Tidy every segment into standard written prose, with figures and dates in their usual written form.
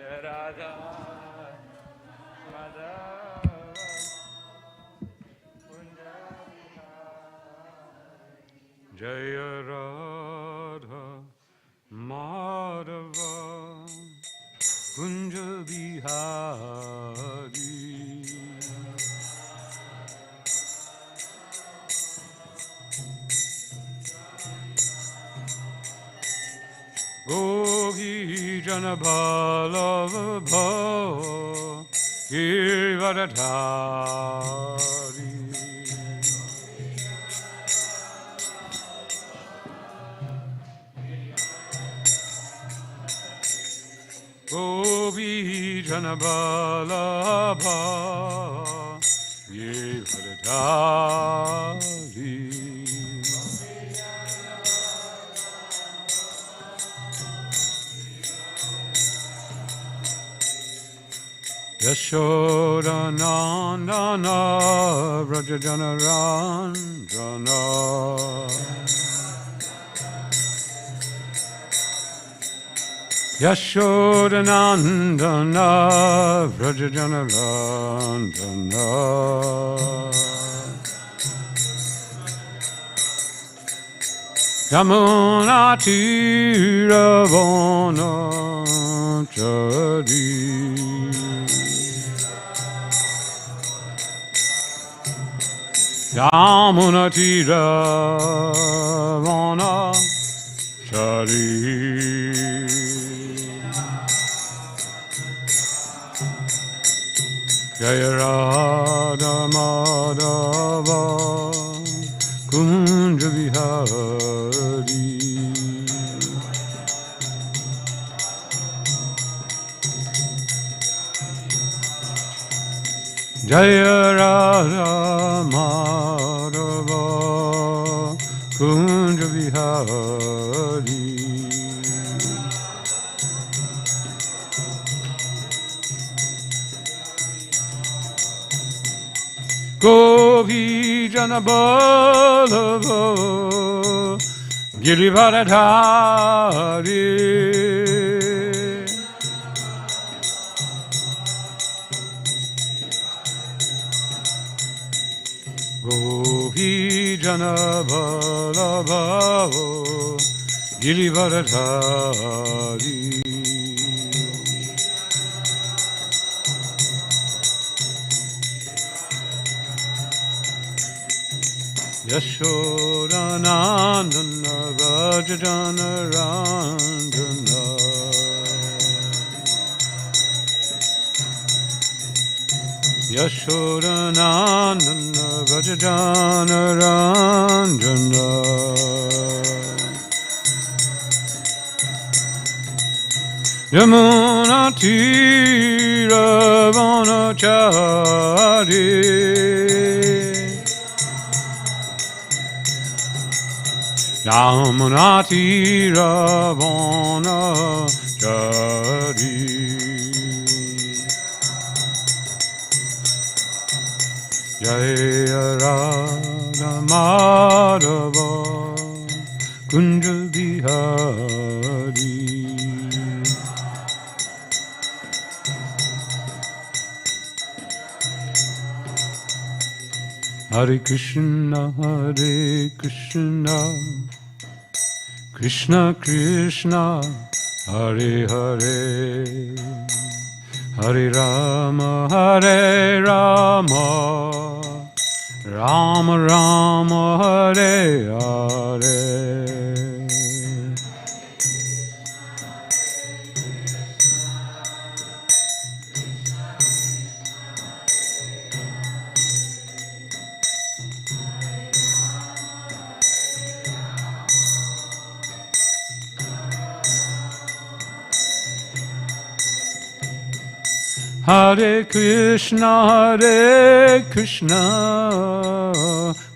Radha Madhava Jaya Radha Madhava Kunja Bihari Gopi Jana Ballabha Giridharadhari Gopi Jana Ballabha Giridharadhari Yashoda Nandana Vrajajana Ranjana Yashoda Nandana Vrajajana Ranjana Yamuna Tiravana Chari Yamuna Tiravana Chari Jaya Radha Madhava Kunja Vihari Jaya Radha Madhava Kunja Vihari Gopi Jana Ballabha Giridharadhari Gopi Jana Ballabha Giridharadhari Yashoda Nandana Vrajajana Ranjana Yashoda Nandana Vrajajana Ranjana Yamuna Tiravana Chari Yamuna Tiravana Chari Jaya Radha Madhava Kunja Bihari Hare Krishna Krishna Krishna Hare Hare Hare Rama Rama Rama Hare Hare Hare Krishna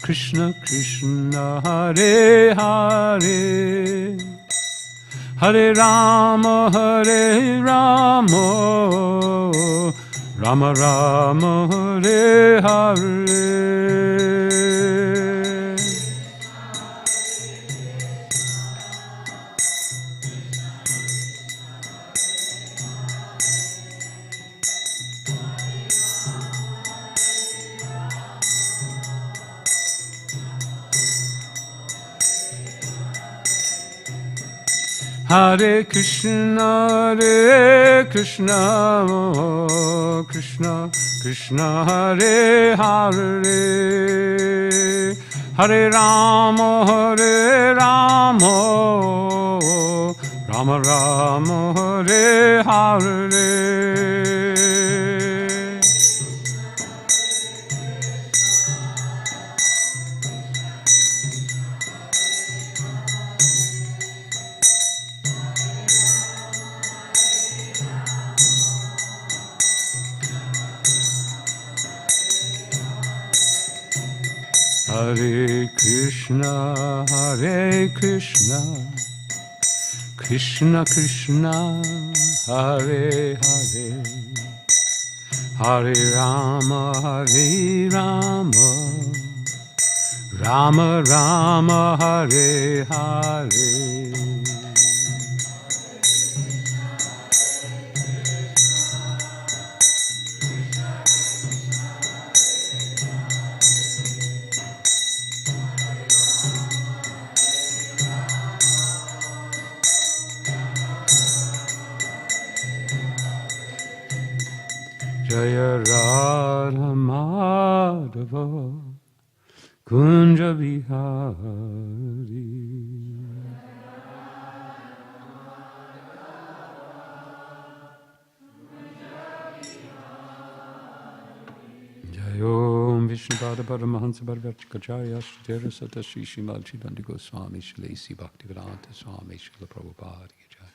Krishna Krishna Hare Hare Hare Rama Rama Rama Hare Hare Hare Krishna, Hare Krishna, Krishna Krishna, Hare Hare, Hare Rama, Hare Rama, Rama Rama, Hare Hare. Hare Krishna, Krishna Krishna, Hare Hare, Hare Rama, Hare Rama, Rama Rama, Hare Hare. Jaya Radha Madhava Kunja Vihari. Jayom Vishnupada Paramahansa Bhaktivedanta Shatera Sata Shri Śrīmad Bhāgavatam Swami Shri Bhaktivedanta Swami Shri Prabhupada Ki Jai.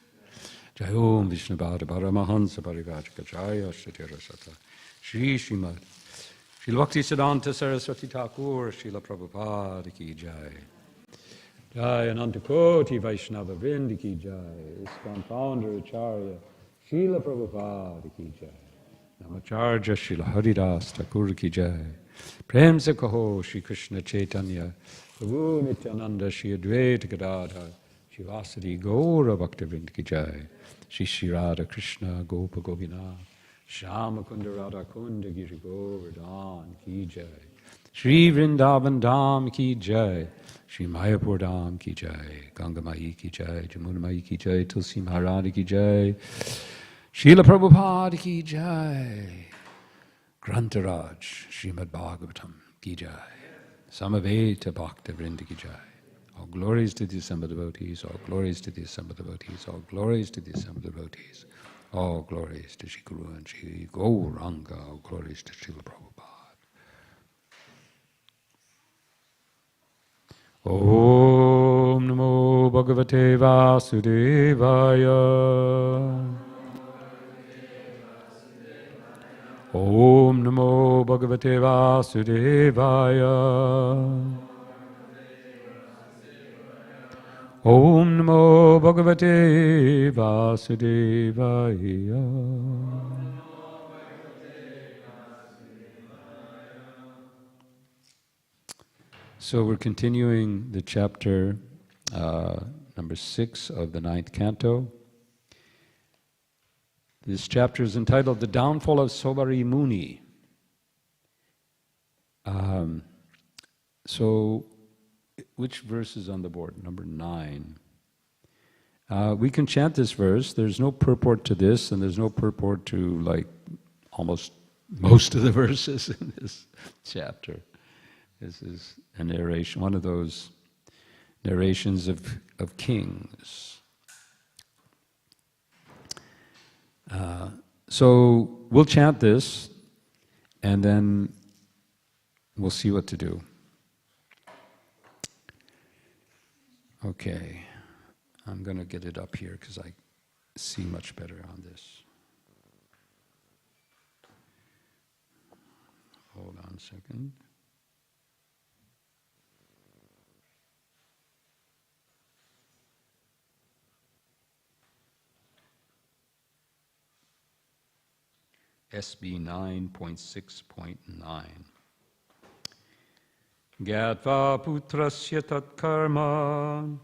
Jayom Vishnupada Paramahansa Bhaktivedanta Shatera Sata Shri Śrīmad Shri Bhaktivedanta Saraswati Thakur Shri Prabhupada Ki Jai. Jai Anantakoti Vaishnava Vrindi Ki Jai. ISKCON Founder-Acharya Srila Prabhupada Ki Jai. Namacharya Srila Haridas Thakur Ki Jai. Prem se kaho Shri Krishna Chaitanya Prabhu Nityananda Shri Advaita Gadadhar Shri Vasadi Gaura Bhaktivedanta Ki Jai. Shri Shri Radha Krishna Gopa Govina Shama Kunda Radha Kunda Giri Govardhan Ki Jai. Shri Vrindavan Dham Ki Jai. Shri Mayapur Dham Ki Jai. Ganga Mai Ki Jai. Jamuna Mai Ki Jai. Tulsi Maharani Ki Jai. Srila Prabhupada Ki Jai. Grantaraj Śrīmad Bhāgavatam Ki Jai. Samaveta Bhaktivedanta Ki Jai. All glories to the assembled devotees, all glories to the assembled devotees, all glories to the assembled devotees, all glories to Shri Guru and Shri Gauranga, all glories to Srila Prabhupada. Om Namo Bhagavate Vasudevaya. Om Namo Bhagavate Vasudevaya. Om Namo Bhagavate Vasudevaya. So we're continuing the chapter number 6 of the 9th canto. This chapter is entitled The Downfall of Sobari Muni. So, which verse is on the board? Number 9. We can chant this verse. There's no purport to this, and there's no purport to like almost most of the verses in this chapter. This is a narration, one of those narrations of kings. So we'll chant this, and then we'll see what to do. Okay, I'm going to get it up here because I see much better on this. Hold on a second. SB 9.6.9. Gyatva putrasya tat karma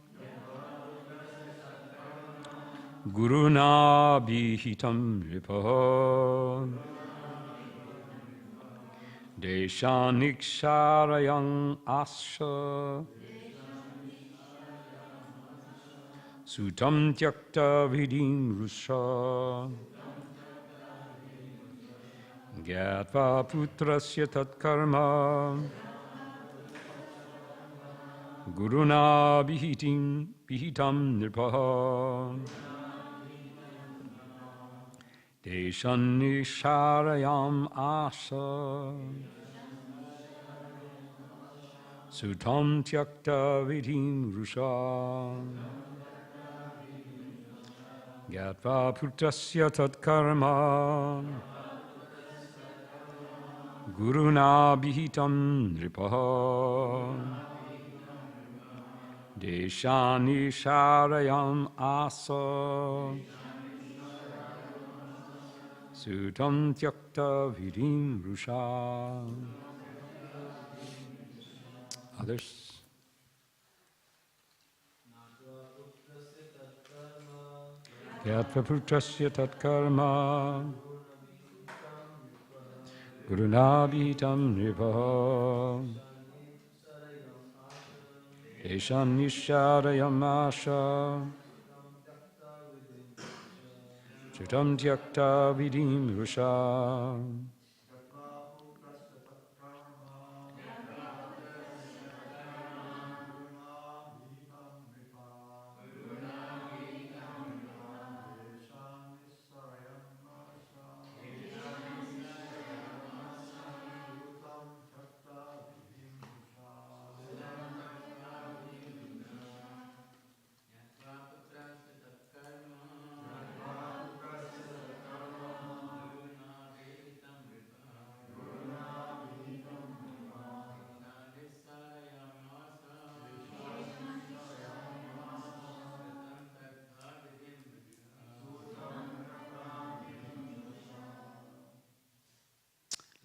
guruna bihitam ripa deshanikshārayang asya Sutam tyakta vidim rusha gyatva putrasya tatkarma guruna vihitam nirpaha deshan nisharayam asa sutam tyakta vidim rusha gyatva putrasya tatkarma guruna vihitam nripaha deshani sharayam asa sutam tyakta vidim rusha. Others? Gyatva putrasya tatkarma guruna vihitam nripaha deshan nisharayam asha sutam tyakta vidim rusha.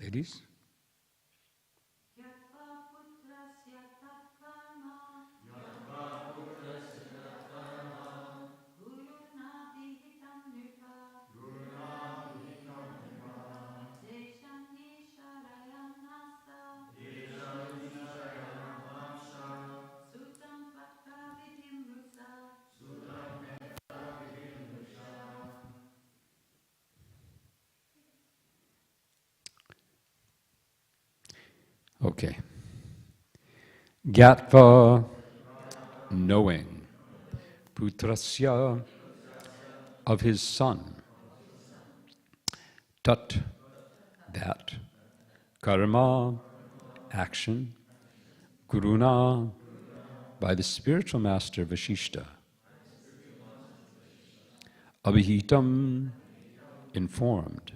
Ladies? Okay. Gyatva, knowing, putrasya, of his son, tat, that, karma, action, guruna, by the spiritual master Vasishta, abhihitam, informed,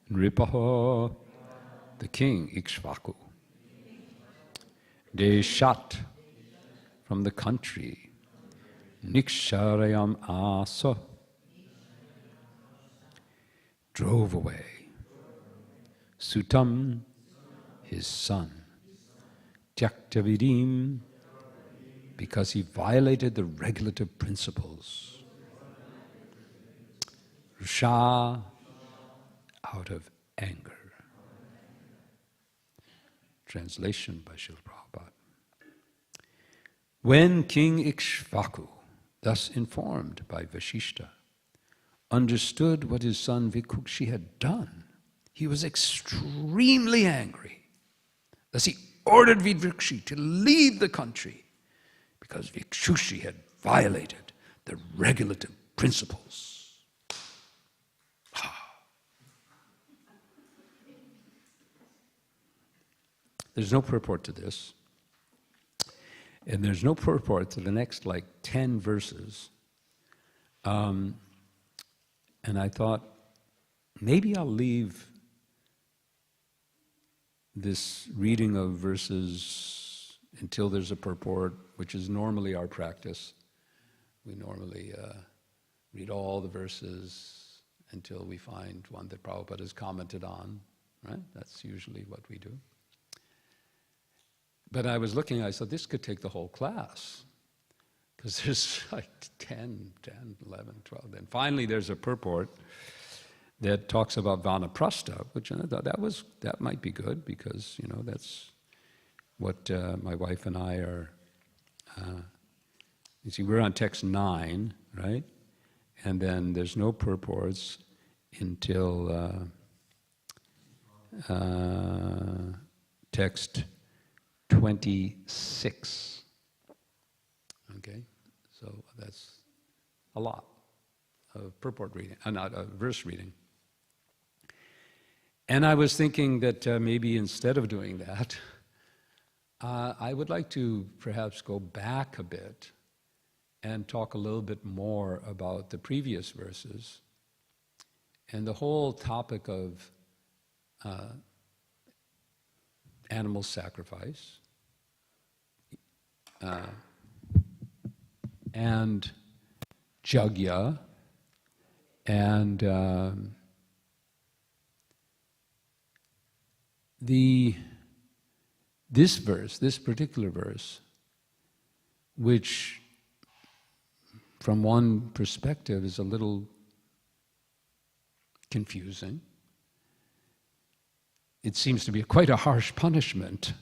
nripaha, the king Ikshvaku, deshat, from the country, niksharayam asa, drove away, sutam, his son, tyaktavidim, because he violated the regulative principles, rusha, out of anger. Translation by Srila Prabhupada. When King Ikshvaku, thus informed by Vasishta, understood what his son Vikukshi had done, he was extremely angry. Thus he ordered Vikukshi to leave the country because Vikukshi had violated the regulative principles. There's no purport to this. And there's no purport to the next 10 verses. And I thought, maybe I'll leave this reading of verses until there's a purport, which is normally our practice. We normally read all the verses until we find one that Prabhupada has commented on, right? That's usually what we do. But I was looking, I said, this could take the whole class. Because there's 10, 11, 12. And finally there's a purport that talks about Vanaprastha, which I thought that might be good, because, that's what my wife and I are You see, we're on text 9, right? And then there's no purports until text 26. Okay? So that's a lot of purport reading, not verse reading. And I was thinking that maybe instead of doing that, I would like to perhaps go back a bit and talk a little bit more about the previous verses and the whole topic of animal sacrifice and jagya and this verse, this particular verse, which from one perspective is a little confusing. It seems to be quite a harsh punishment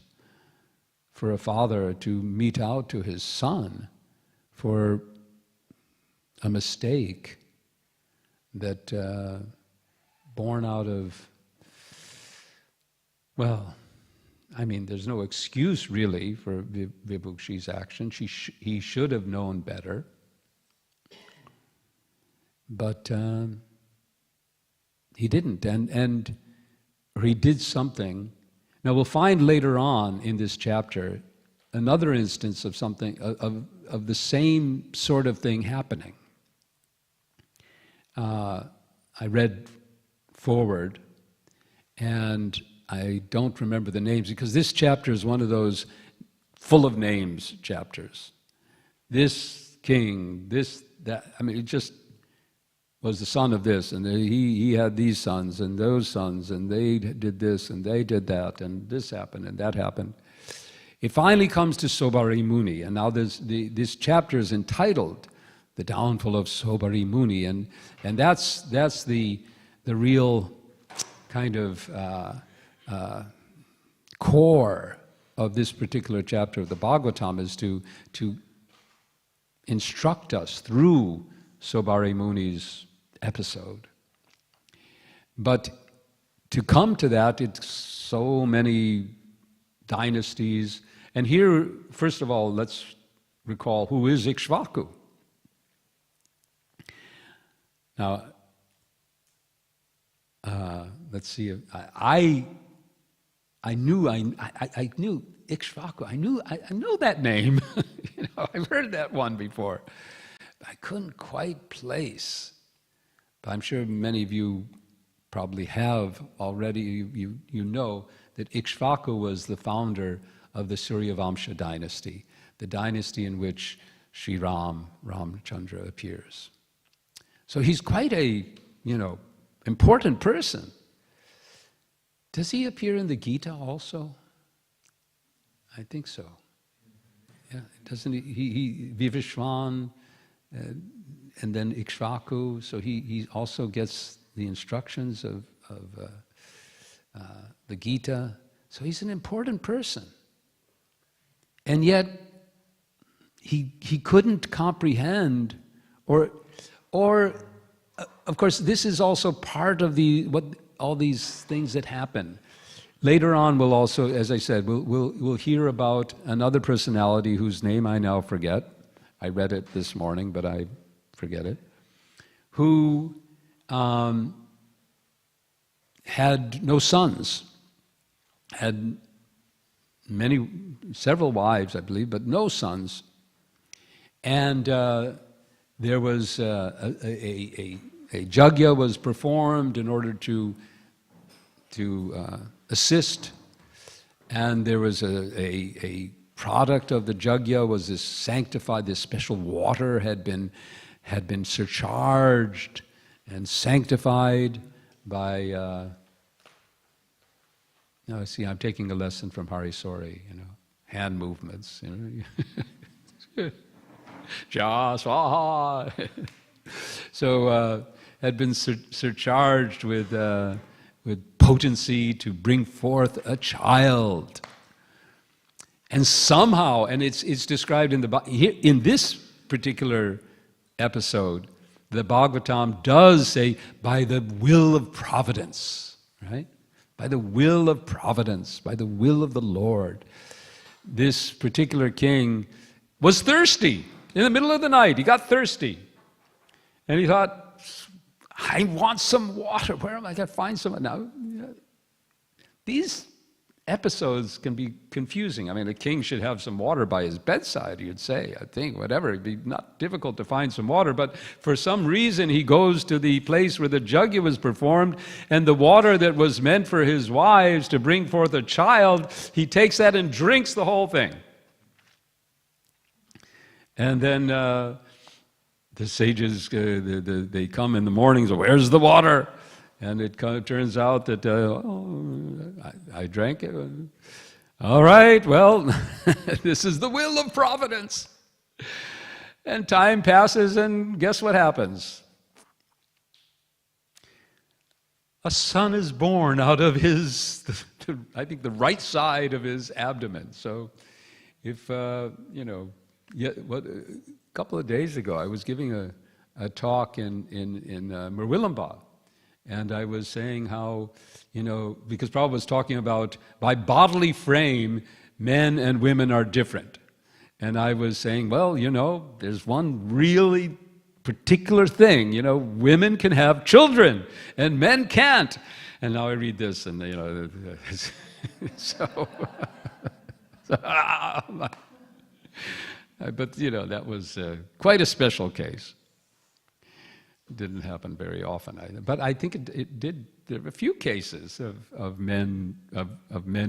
for a father to mete out to his son for a mistake that born out of, well, I mean, there's no excuse really for Vibhukshi's action. He should have known better. But he didn't, or he did something. Now we'll find later on in this chapter another instance of something, of the same sort of thing happening. I read forward, and I don't remember the names, because this chapter is one of those full of names chapters. This king, this, that, I mean, it just was the son of this, and he had these sons and those sons, and they did this and they did that, and this happened and that happened. It finally comes to Sobari Muni, and now this chapter is entitled "The Downfall of Sobari Muni," and that's the real kind of core of this particular chapter of the Bhagavatam, is to instruct us through Sobari Muni's episode. But to come to that, it's so many dynasties. And here, first of all, let's recall who is Ikshvaku. Now, let's see. I knew Ikshvaku. I know that name. I've heard that one before. I couldn't quite place. But I'm sure many of you probably have already. You know that Ikshvaku was the founder of the Suryavamsha dynasty, the dynasty in which Sri Ramchandra appears. So he's quite a, important person. Does he appear in the Gita also? I think so. Yeah, doesn't he Vivishwan, and then Ikshvaku, so he also gets the instructions of the Gita. So he's an important person. And yet, he couldn't comprehend, or of course, this is also part of all these things that happen. Later on, we'll also, as I said, we'll hear about another personality whose name I now forget. I read it this morning, but I forget it. Who had no sons, had several wives, I believe, but no sons. And there was a jagya was performed in order to assist, and there was a product of the jagya was this sanctified, this special water had been surcharged and sanctified by. Now, see, I'm taking a lesson from Hare Sori, hand movements, Ja Swaha. So had been surcharged with potency to bring forth a child. And somehow, and it's described in this particular episode, the Bhagavatam does say, by the will of providence, right? By the will of providence, by the will of the Lord. This particular king was thirsty in the middle of the night. He got thirsty. And he thought, I want some water. Where am I going to find some? Now, these episodes can be confusing. I mean, a king should have some water by his bedside, you'd say, I think, whatever. It'd be not difficult to find some water, but for some reason he goes to the place where the yajna was performed, and the water that was meant for his wives to bring forth a child, he takes that and drinks the whole thing. And then the sages, they come in the mornings, where's the water? And it kind of turns out that, I drank it. All right, well, this is the will of providence. And time passes, and guess what happens? A son is born out of his, I think, the right side of his abdomen. So if, a couple of days ago, I was giving a talk in Murwillumbah. And I was saying how, because Prabhu was talking about by bodily frame, men and women are different. And I was saying, well, there's one really particular thing, women can have children and men can't. And now I read this and, but, that was quite a special case. Didn't happen very often either. But I think it did. There were a few cases of men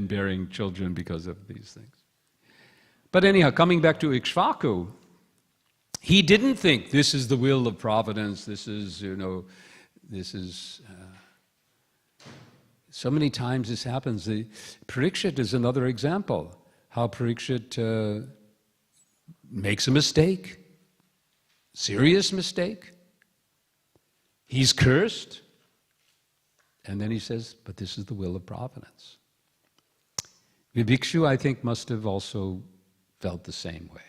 bearing children because of these things. But anyhow, coming back to Ikshvaku, he didn't think this is the will of providence. This is so many times this happens. Parikshit is another example. How Parikshit makes a mistake, serious mistake. He's cursed, and then he says, but this is the will of providence. Vibhikshu, I think, must have also felt the same way.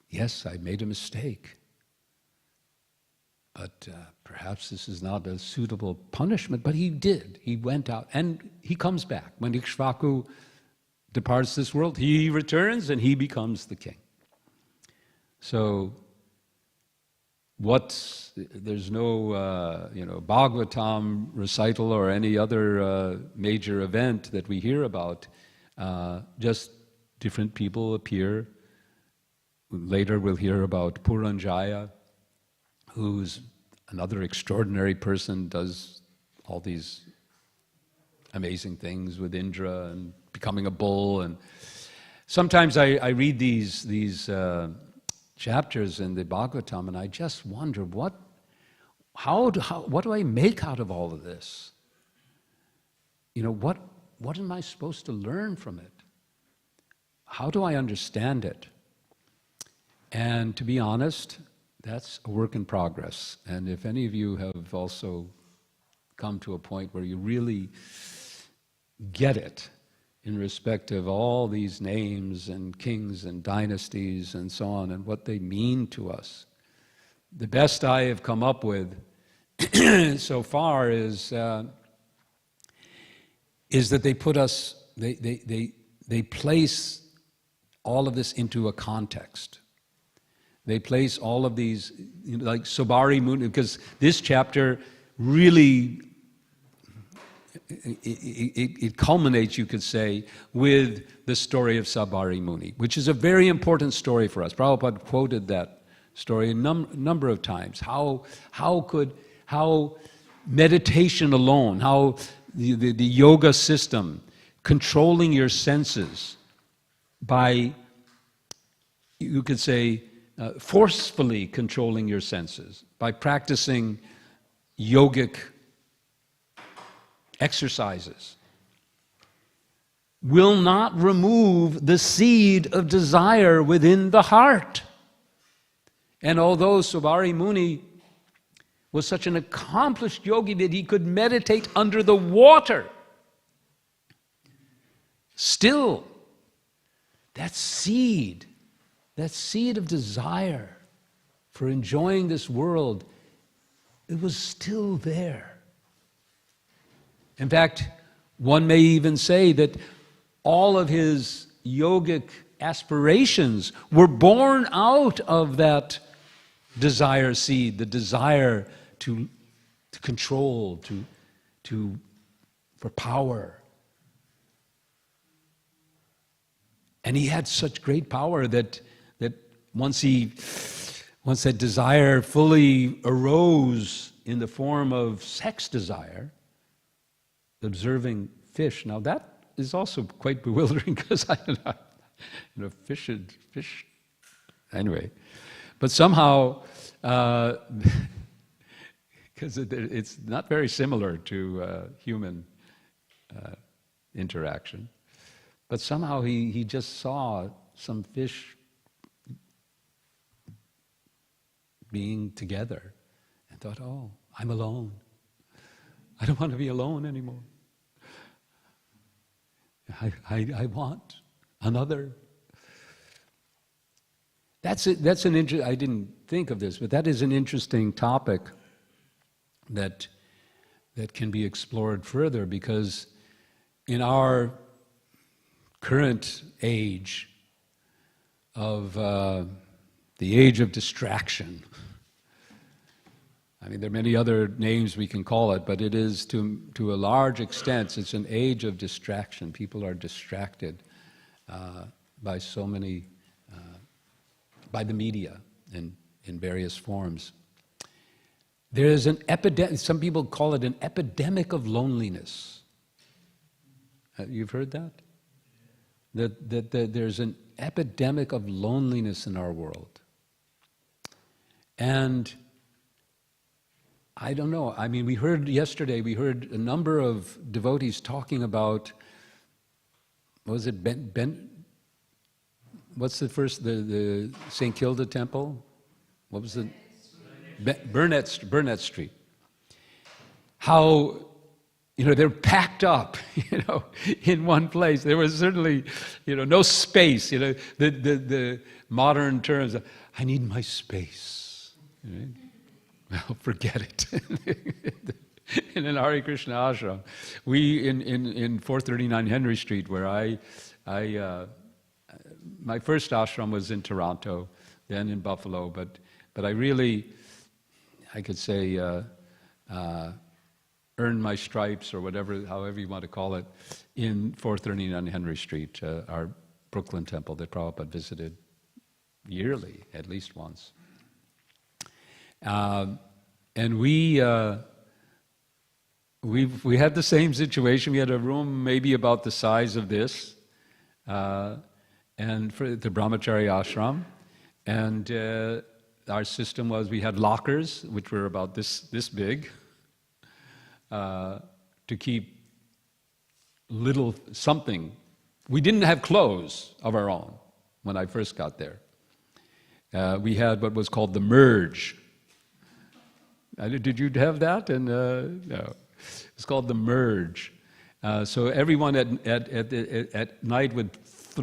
Yes, I made a mistake, but perhaps this is not a suitable punishment, but he did. He went out, and he comes back. When Ikshvaku departs this world, he returns, and he becomes the king. So, there's no Bhagavatam recital or any other major event that we hear about. Just different people appear. Later we'll hear about Puranjaya, who's another extraordinary person, does all these amazing things with Indra and becoming a bull. And sometimes I read these chapters in the Bhagavatam, and I just wonder what do I make out of all of this? What am I supposed to learn from it? How do I understand it? And to be honest, that's a work in progress. And if any of you have also come to a point where you really get it, in respect of all these names and kings and dynasties and so on, and what they mean to us. The best I have come up with so far is that they put us, they place all of this into a context. They place all of these, like Sabari Muni, because this chapter really it culminates, you could say, with the story of Sabari Muni, which is a very important story for us. Prabhupada quoted that story a number of times. How meditation alone, how the yoga system, controlling your senses by, you could say, forcefully controlling your senses, by practicing yogic exercises, will not remove the seed of desire within the heart. And although Sabari Muni was such an accomplished yogi that he could meditate under the water, still, that seed that seed of desire for enjoying this world, it was still there. In fact, one may even say that all of his yogic aspirations were born out of that desire seed, the desire to control, for power. And he had such great power that once that desire fully arose in the form of sex desire, observing fish. Now that is also quite bewildering because I don't know, fish. Anyway, but somehow, because it's not very similar to human interaction, but somehow he just saw some fish being together and thought, oh, I'm alone. I don't want to be alone anymore. I want another. That's it. That's an I didn't think of this, but that is an interesting topic that can be explored further, because in our current age of the age of distraction, I mean, there are many other names we can call it, but it is to a large extent, it's an age of distraction. People are distracted by so many, by the media in various forms. There is an epidemic, some people call it an epidemic of loneliness. You've heard that? That there's an epidemic of loneliness in our world. And I don't know, I mean, yesterday we heard a number of devotees talking about, what was it, what's the first, the St. Kilda temple? What was the? Burnett Street. How, they're packed up, in one place. There was certainly, no space, the modern terms, I need my space. Right? Well, forget it. In an Hare Krishna ashram, we in 439 Henry Street, where my first ashram was in Toronto, then in Buffalo, but I could say, earned my stripes or whatever, however you want to call it, in 439 Henry Street, our Brooklyn temple that Prabhupada visited yearly, at least once. And we had the same situation. We had a room maybe about the size of this, and for the Brahmachari ashram, and our system was we had lockers which were about this big to keep little something. We didn't have clothes of our own when I first got there. We had what was called the merge. Did you have that? And no, it's called the merge. So everyone at night would,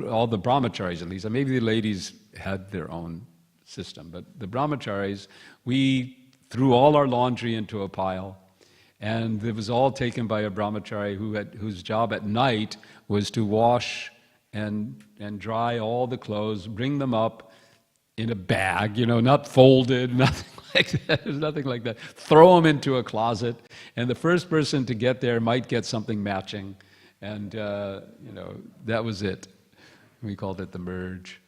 all the brahmacharis at least, and maybe the ladies had their own system, but the brahmacharis, we threw all our laundry into a pile, and it was all taken by a brahmachari whose job at night was to wash and dry all the clothes, bring them up in a bag, not folded, nothing like that. There's nothing like that. Throw them into a closet, and the first person to get there might get something matching, and that was it. We called it the merge.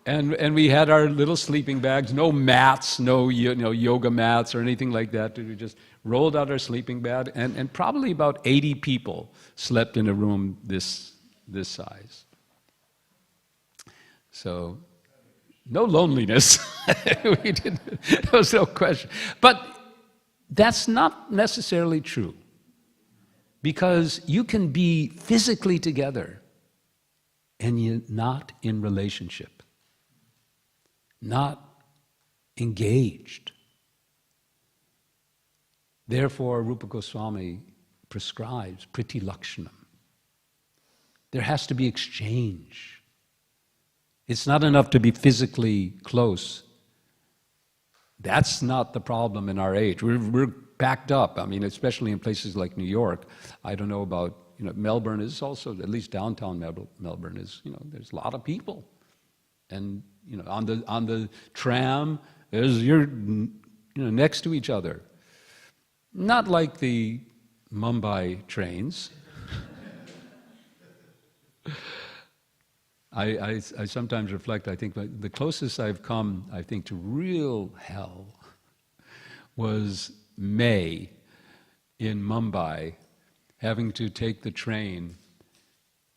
And we had our little sleeping bags, no mats, no yoga mats or anything like that. We just rolled out our sleeping bag, and probably about 80 people slept in a room this size. So, no loneliness. There was no question. But that's not necessarily true, because you can be physically together and you're not in relationship, not engaged. Therefore, Rupa Goswami prescribes priti lakshanam. There has to be exchange. It's not enough to be physically close. That's not the problem in our age. We're backed up. I mean, especially in places like New York. I don't know about, Melbourne is also, at least downtown Melbourne is, there's a lot of people. And, on the tram, you're next to each other. Not like the Mumbai trains. I sometimes reflect, I think the closest I've come, I think, to real hell was May in Mumbai, having to take the train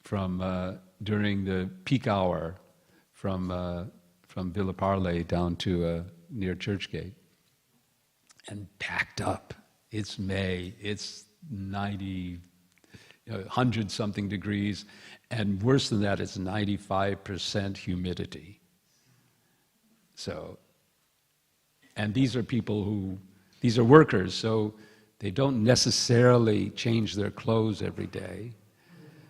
from during the peak hour from Villaparle down to near Churchgate, and packed up. It's May, it's 90, 100-something degrees, and worse than that, it's 95% humidity. So, and these are people these are workers, so they don't necessarily change their clothes every day.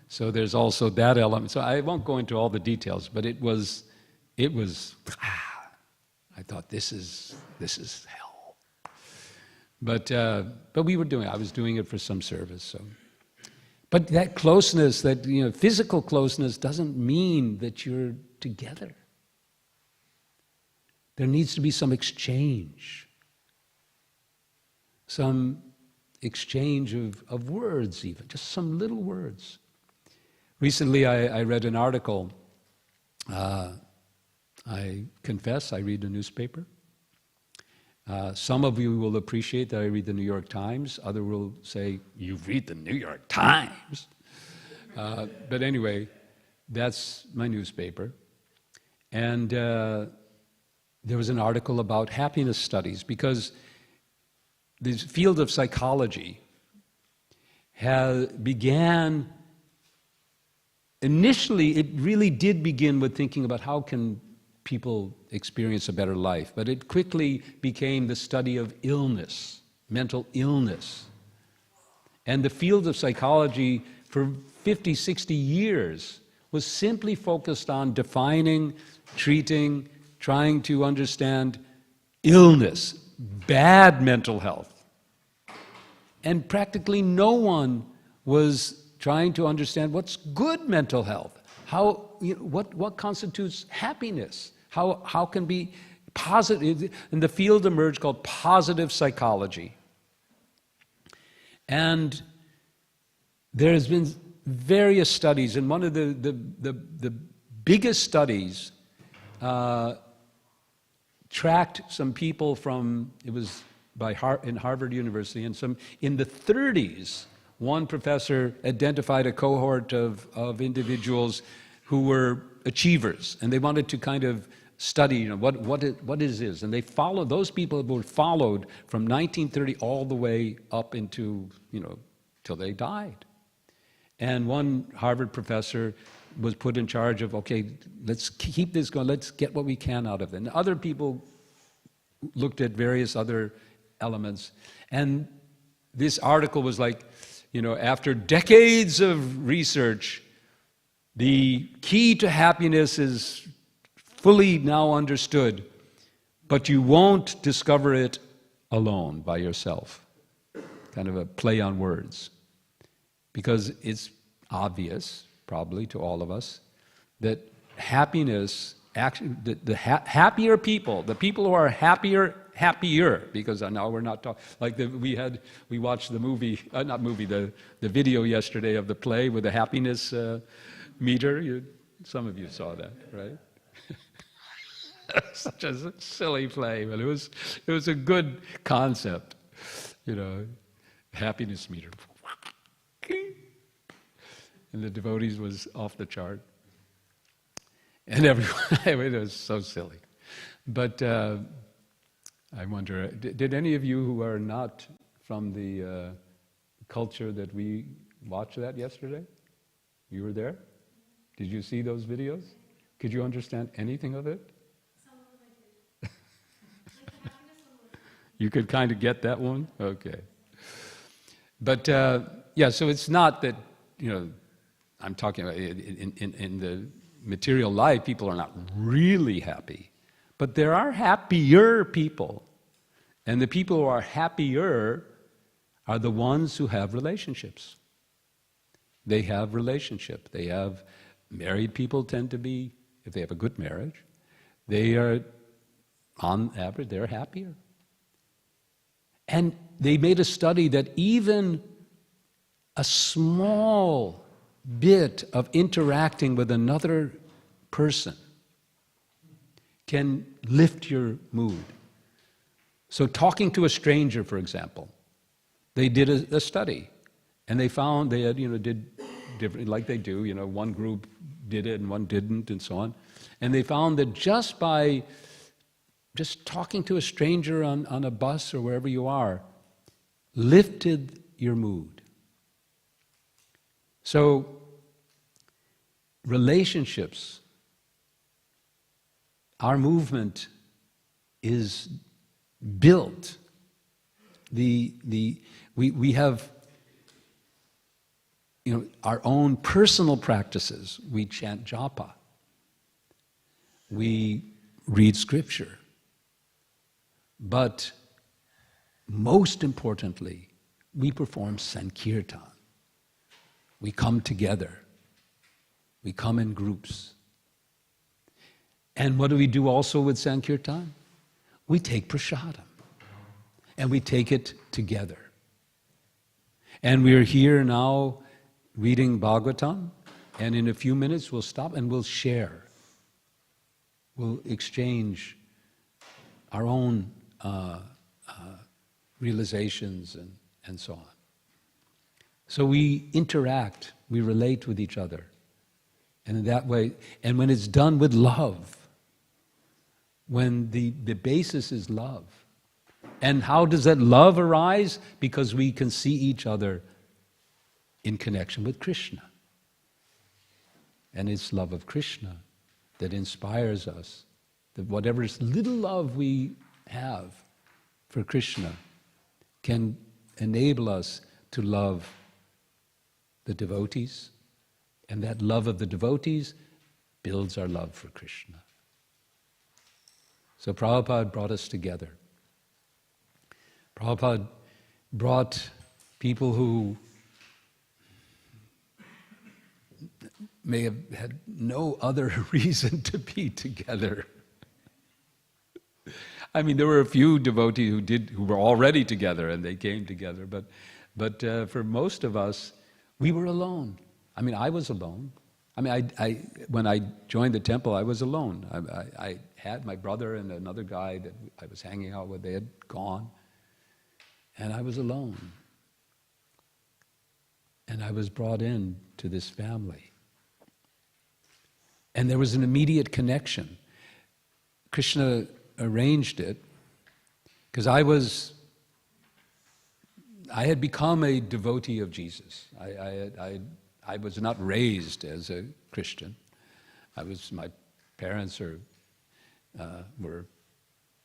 So there's also that element. So I won't go into all the details, but it was, I thought this is hell. But I was doing it for some service, so. But that closeness, that physical closeness doesn't mean that you're together. There needs to be some exchange. Some exchange of words even, just some little words. Recently I read an article. I confess I read a newspaper. Some of you will appreciate that I read the New York Times. Others will say, you read the New York Times? But anyway, that's my newspaper. And there was an article about happiness studies, because the field of psychology began, initially it really did begin with thinking about how can people experience a better life, but it quickly became the study of illness, mental illness. And the field of psychology for 50, 60 years was simply focused on defining, treating, trying to understand illness, bad mental health. And practically no one was trying to understand what's good mental health, what constitutes happiness, how can be positive, and the field emerged called positive psychology. And there's been various studies, and one of the biggest studies tracked some people from, it was in Harvard University, and in the 30s, one professor identified a cohort of individuals who were achievers, and they wanted to kind of study, what is this? And they followed, those people were followed from 1930 all the way up into, till they died. And one Harvard professor was put in charge of, okay, let's keep this going, let's get what we can out of it. And other people looked at various other elements. And this article was like, after decades of research, the key to happiness is fully now understood, but you won't discover it alone by yourself. Kind of a play on words. Because it's obvious, probably to all of us, that happiness, actually, the happier people, the people who are happier, because now we're not talking, like we watched the movie, the video yesterday of the play with the happiness meter. Some of you saw that, right? Such a silly play, but it was a good concept, happiness meter. And the devotees was off the chart. And everyone, it was so silly. But I wonder, did any of you who are not from the culture that we watched that yesterday? You were there? Did you see those videos? Could you understand anything of it? Some of them I did. You could kind of get that one? Okay. But so it's not that, I'm talking about in the material life, people are not really happy. But there are happier people. And the people who are happier are the ones who have relationships. They have relationship. They have, married people tend to be, if they have a good marriage, they are, on average, they're happier. And they made a study that even a small bit of interacting with another person can lift your mood. So talking to a stranger, for example, they did a study, and they found they had, did different, like they do, one group did it and one didn't, and so on. And they found that just by just talking to a stranger on a bus or wherever you are, lifted your mood. So, relationships, our movement is built. We have our own personal practices. We chant japa. We read scripture. But most importantly, we perform sankirtan. We come together. We come in groups. And what do we do also with sankirtan? We take prasadam. And we take it together. And we're here now reading Bhagavatam, and in a few minutes we'll stop and we'll share. We'll exchange our own realizations and so on. So we interact, we relate with each other. And in that way, and when it's done with love, when the basis is love. And how does that love arise? Because we can see each other in connection with Krishna. And it's love of Krishna that inspires us, that whatever little love we have for Krishna can enable us to love the devotees, and that love of the devotees builds our love for Krishna. So Prabhupada brought us together. Prabhupada brought people who may have had no other reason to be together. I mean, there were a few devotees who were already together and they came together, but for most of us, we were alone. I mean, I was alone. I mean, when I joined the temple, I was alone. I had my brother and another guy that I was hanging out with. They had gone, and I was alone. And I was brought in to this family. And there was an immediate connection. Krishna arranged it because I had become a devotee of Jesus. I was not raised as a Christian. My parents were,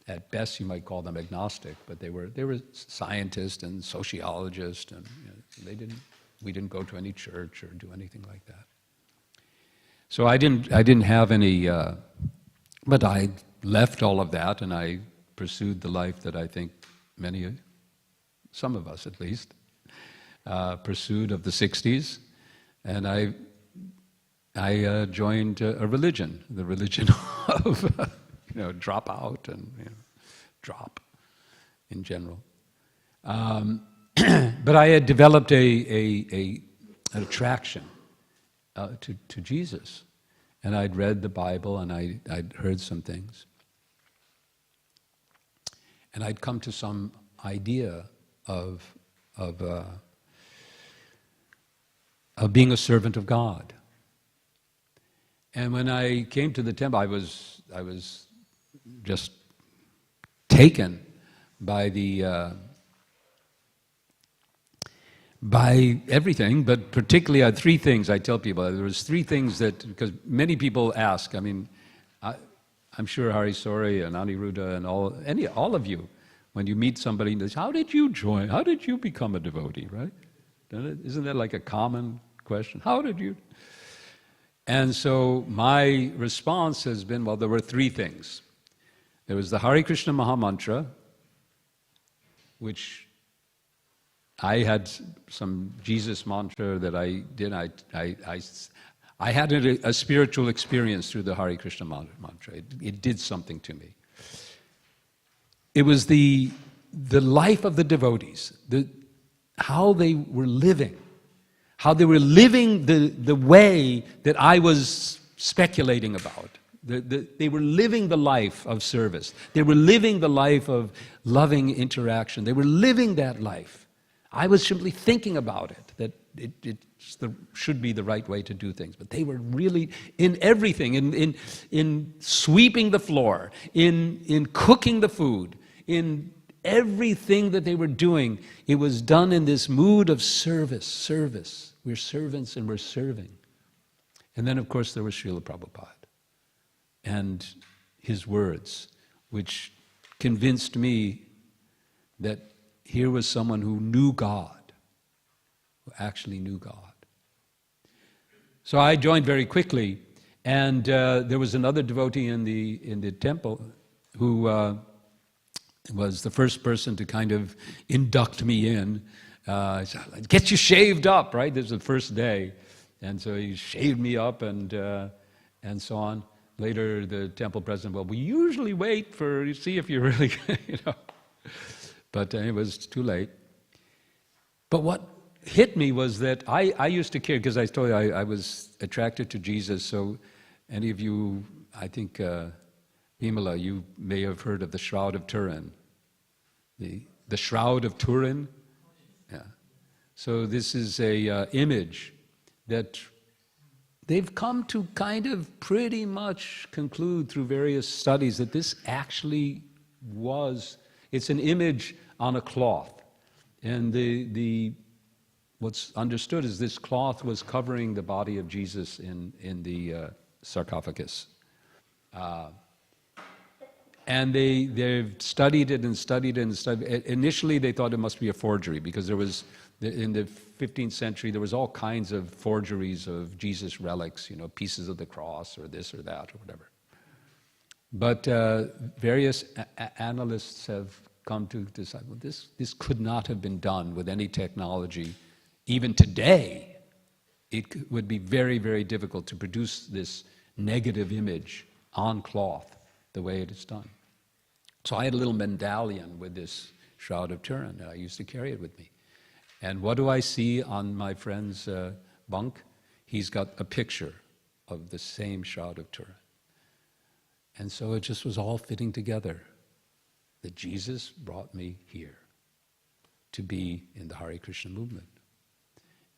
at best you might call them agnostic, but they were scientists and sociologists, and we didn't go to any church or do anything like that. So I didn't have any, but I left all of that and I pursued the life that I think some of us at least, pursued of the 60s. And I joined a religion, the religion of drop out and drop in general. But I had developed an attraction to Jesus, and I'd read the Bible and I'd heard some things, and I'd come to some idea of being a servant of God. And when I came to the temple, I was just taken by by everything, but particularly I had three things I tell people. There was three things because many people ask, I mean, I'm sure Hari Sori and Aniruddha and all of you, when you meet somebody, and they say, how did you join? How did you become a devotee, right? Isn't that like a common question? How did you? And so my response has been, well, there were three things. There was the Hare Krishna Mahamantra, which I had some Jesus mantra that I did. I had a spiritual experience through the Hare Krishna mantra. It did something to me. It was the life of the devotees, how they were living the way that I was speculating about. They were living the life of service. They were living the life of loving interaction. They were living that life. I was simply thinking about it, that it should be the right way to do things. But they were really in everything, in sweeping the floor, in cooking the food, in everything that they were doing. It was done in this mood of service. We're servants and we're serving. And then, of course, there was Srila Prabhupada and his words, which convinced me that here was someone who knew God, who actually knew God. So I joined very quickly, and there was another devotee in the temple who was the first person to kind of induct me in. Get you shaved up, right? This was the first day, and so he shaved me up and so on. Later, the temple president, well, we usually wait to see if you really, But it was too late. But what hit me was that I used to carry, because I told you I was attracted to Jesus, so any of you, I think, Vimala, you may have heard of the Shroud of Turin. The Shroud of Turin? Yeah. So this is a image that they've come to kind of pretty much conclude through various studies that this actually was, it's an image on a cloth. And what's understood is this cloth was covering the body of Jesus in the sarcophagus. And they've studied it and studied it and studied it. Initially, they thought it must be a forgery because there was, in the 15th century, there was all kinds of forgeries of Jesus relics, pieces of the cross or this or that or whatever. But various analysts have come to decide, well, this could not have been done with any technology. Even today, it would be very, very difficult to produce this negative image on cloth the way it is done. So I had a little medallion with this Shroud of Turin, and I used to carry it with me. And what do I see on my friend's bunk? He's got a picture of the same Shroud of Turin. And so it just was all fitting together, that Jesus brought me here to be in the Hare Krishna movement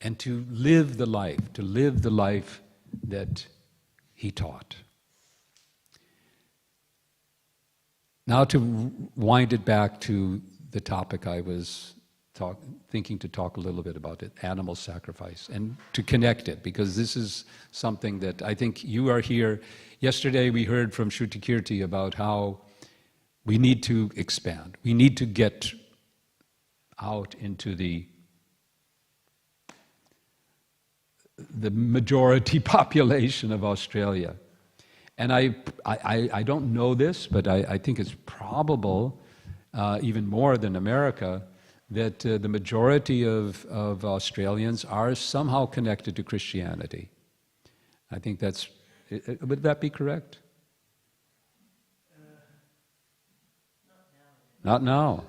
and to live the life that he taught. Now to wind it back to the topic I was thinking to talk a little bit about, it, animal sacrifice, and to connect it, because this is something that I think you are here. Yesterday we heard from Shruti Kirti about how we need to expand. We need to get out into the majority population of Australia. And I don't know this, but I think it's probable, even more than America, that the majority of Australians are somehow connected to Christianity. I think that's, would that be correct? Not now.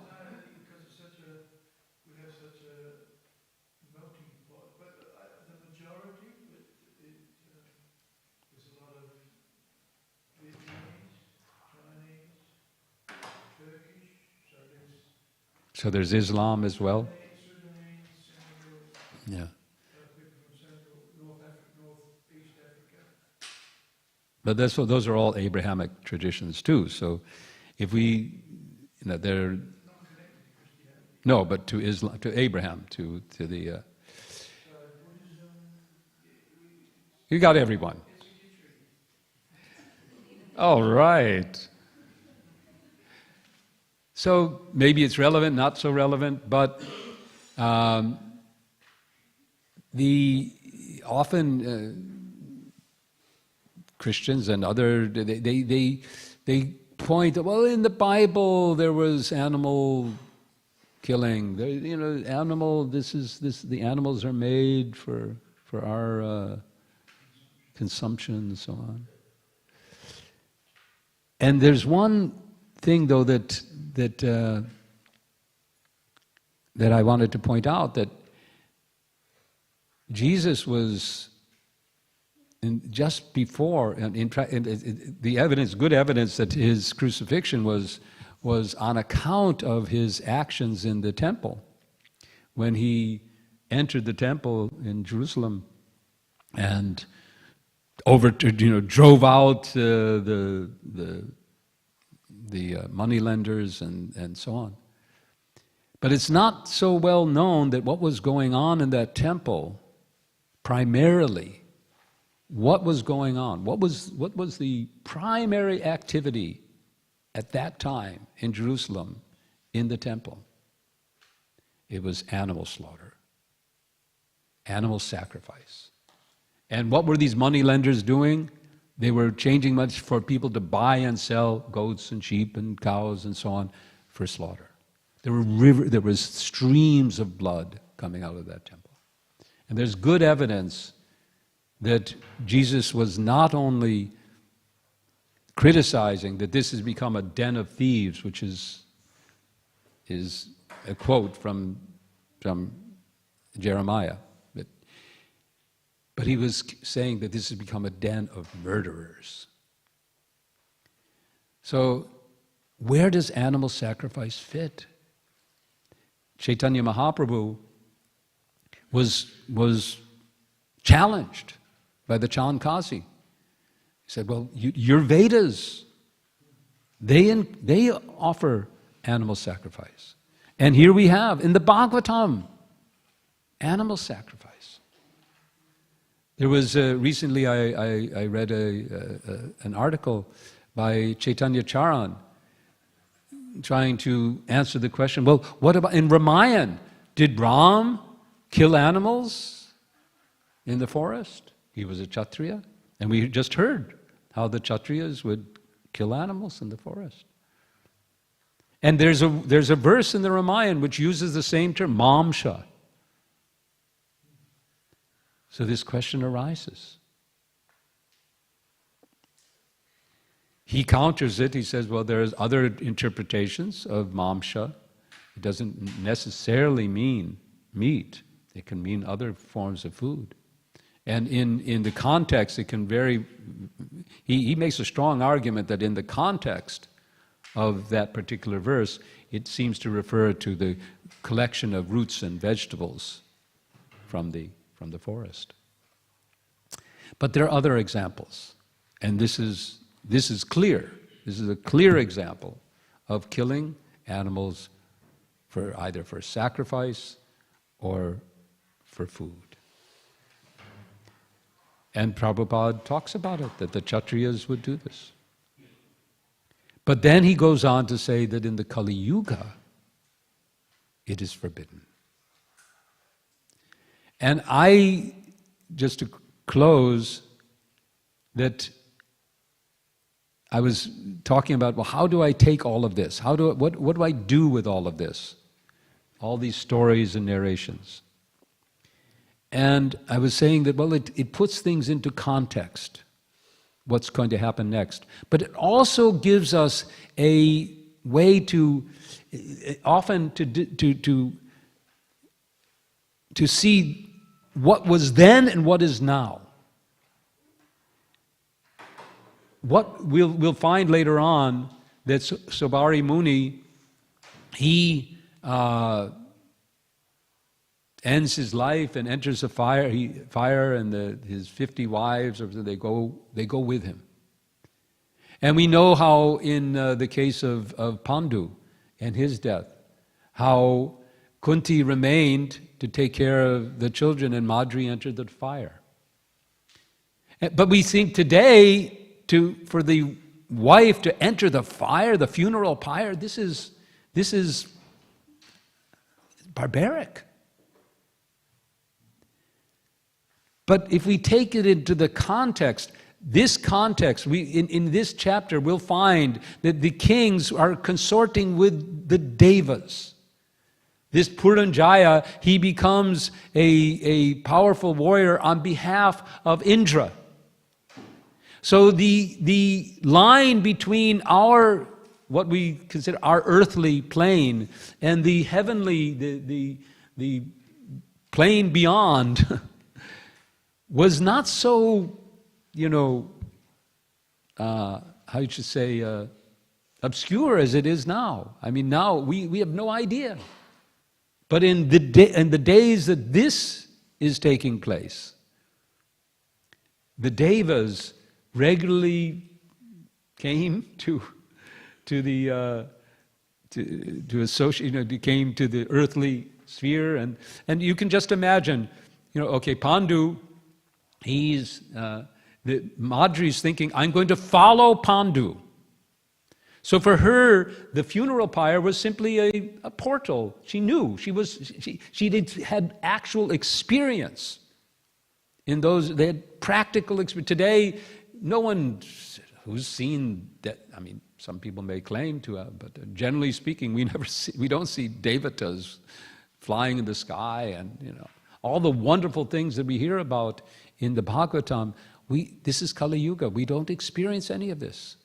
So there's Islam as well? Yeah. But those are all Abrahamic traditions too. So if we, they're... No, but to Islam, to Abraham, to the... You got everyone. All right. So maybe it's relevant, not so relevant, but often Christians and other, they point, well, in the Bible there was animal killing. There, the animals are made for our consumption and so on. And there's one thing though that I wanted to point out, that Jesus was just before, the evidence, good evidence that his crucifixion was on account of his actions in the temple. When he entered the temple in Jerusalem and drove out the moneylenders and so on. But it's not so well known that what was going on in that temple, primarily, what was going on? What was the primary activity at that time in Jerusalem in the temple? It was animal slaughter, animal sacrifice. And what were these moneylenders doing? They were changing money for people to buy and sell goats and sheep and cows and so on for slaughter. There was streams of blood coming out of that temple. And there's good evidence that Jesus was not only criticizing that this has become a den of thieves, which is a quote from Jeremiah, but he was saying that this has become a den of murderers. So, where does animal sacrifice fit? Chaitanya Mahaprabhu was challenged by the Chandkasi. He said, well, your Vedas, they offer animal sacrifice. And here we have, in the Bhagavatam, animal sacrifice. There was, recently I read an article by Chaitanya Charan trying to answer the question, well, what about, in Ramayana, did Ram kill animals in the forest? He was a Kshatriya. And we just heard how the Kshatriyas would kill animals in the forest. And there's a verse in the Ramayana which uses the same term, mamsha. So this question arises. He counters it, he says, well, there's other interpretations of mamsha. It doesn't necessarily mean meat. It can mean other forms of food. And in the context, it can vary. He makes a strong argument that in the context of that particular verse, it seems to refer to the collection of roots and vegetables from the forest. But there are other examples, and this is clear. This is a clear example of killing animals either for sacrifice or for food. And Prabhupada talks about it, that the Kshatriyas would do this. But then he goes on to say that in the Kali Yuga, it is forbidden. And just to close, that I was talking about, well, how do I take all of this? What do I do with all of this? All these stories and narrations. And I was saying that, well, it puts things into context, what's going to happen next. But it also gives us a way to see what was then and what is now. What we'll find later on that Saubhari Muni, he ends his life and enters a fire, and his 50 wives, they go with him. And we know how in the case of Pandu and his death, how Kunti remained to take care of the children and Madri entered the fire. But we think today, for the wife to enter the fire, the funeral pyre, this is barbaric. But if we take it into the context, this context, in this chapter, we'll find that the kings are consorting with the devas. This Puranjaya, he becomes a powerful warrior on behalf of Indra. So the line between what we consider our earthly plane and the heavenly, the plane beyond, was not so, how you should say, obscure as it is now. I mean, now we have no idea. But in the days that this is taking place, the devas regularly came to associate, came to the earthly sphere, and you can just imagine, Pandu, he's Madri's thinking, I'm going to follow Pandu. So for her, the funeral pyre was simply a portal. She knew. She had actual experience in those. They had practical experience. Today, no one who's seen that. I mean, some people may claim to have, but generally speaking, we don't see devatas flying in the sky, and all the wonderful things that we hear about in the Bhagavatam. This is Kali Yuga. We don't experience any of this.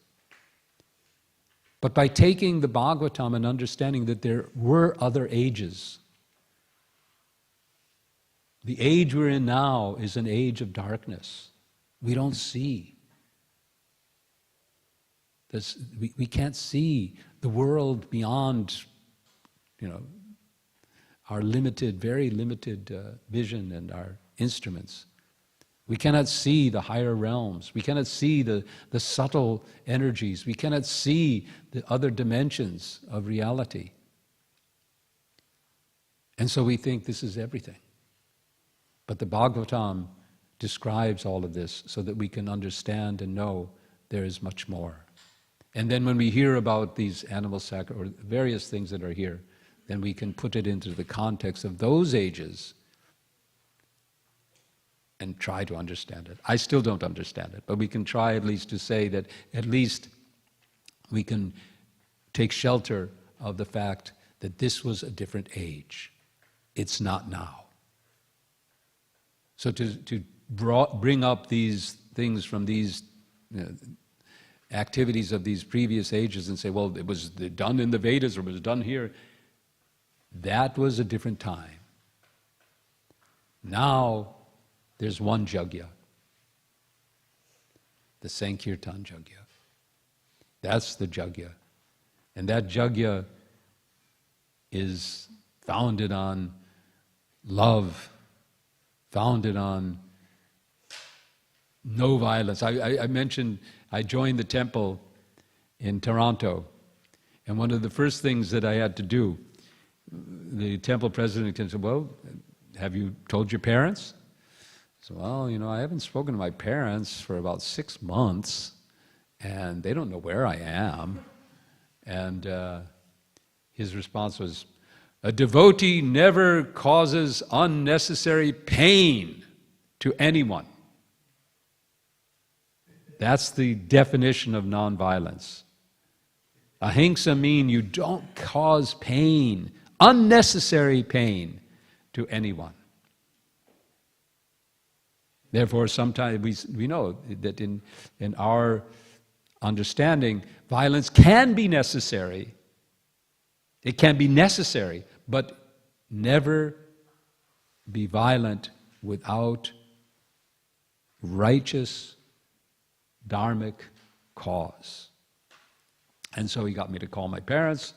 But by taking the Bhagavatam and understanding that there were other ages, the age we're in now is an age of darkness. We don't see. We can't see the world beyond, our limited, very limited vision and our instruments. We cannot see the higher realms. We cannot see the subtle energies. We cannot see the other dimensions of reality. And so we think this is everything. But the Bhagavatam describes all of this so that we can understand and know there is much more. And then when we hear about these animal sacrifices, or various things that are here, then we can put it into the context of those ages and try to understand it. I still don't understand it, but we can try at least to say that at least we can take shelter of the fact that this was a different age. It's not now. So to bring up these things from these activities of these previous ages and say, well, it was done in the Vedas or it was done here, that was a different time. Now, there's one Yajna, the Sankirtan Yajna. That's the Yajna. And that Yajna is founded on love, founded on no violence. I mentioned I joined the temple in Toronto, and one of the first things that I had to do, the temple president said, well, have you told your parents? So, well, I haven't spoken to my parents for about 6 months, and they don't know where I am. And his response was, a devotee never causes unnecessary pain to anyone. That's the definition of nonviolence. Ahimsa means you don't cause pain, unnecessary pain, to anyone. Therefore, sometimes we know that in our understanding, violence can be necessary. It can be necessary, but never be violent without righteous, dharmic cause. And so he got me to call my parents,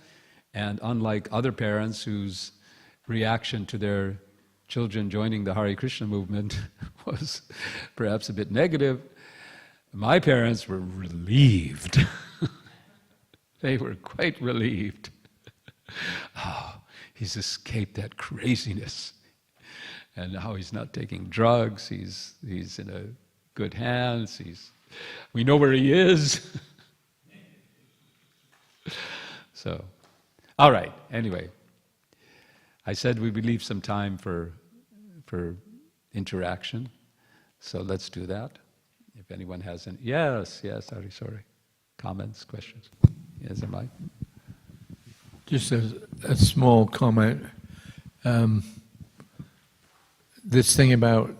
and unlike other parents whose reaction to their children joining the Hare Krishna movement was perhaps a bit negative, my parents were relieved. They were quite relieved. Oh, he's escaped that craziness. And now he's not taking drugs, he's in a good hands, we know where he is. So, all right, anyway. I said we would leave some time for interaction, so let's do that. If anyone has any, yes, sorry. Comments, questions? Yes, am I? Just a small comment. This thing about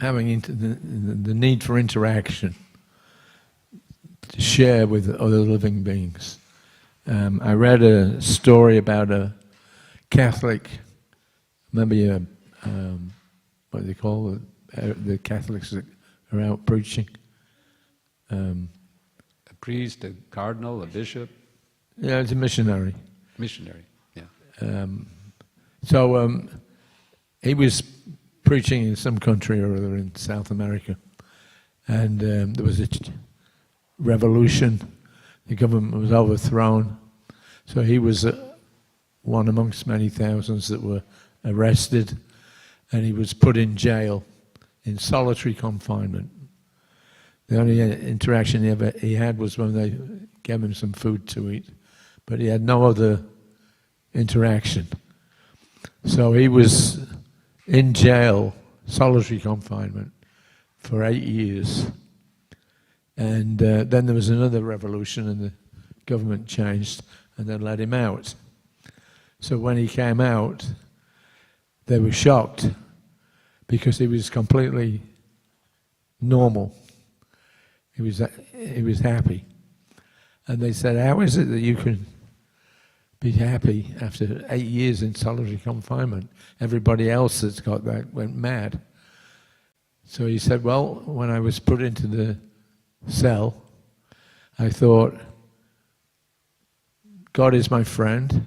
having the need for interaction, to share with other living beings. I read a story about a Catholic, remember what do they call it? The Catholics that are out preaching? A priest, a cardinal, a bishop? Yeah, it's a missionary. Missionary, yeah. So he was preaching in some country or other in South America, and there was a revolution. The government was overthrown, so he was one amongst many thousands that were arrested, and he was put in jail in solitary confinement. The only interaction he had was when they gave him some food to eat, but he had no other interaction. So he was in jail, solitary confinement, for 8 years. And then there was another revolution and the government changed and they let him out. So when he came out, they were shocked because he was completely normal. He was happy. And they said, how is it that you can be happy after 8 years in solitary confinement? Everybody else that's got that went mad. So he said, well, when I was put into the cell, I thought, God is my friend.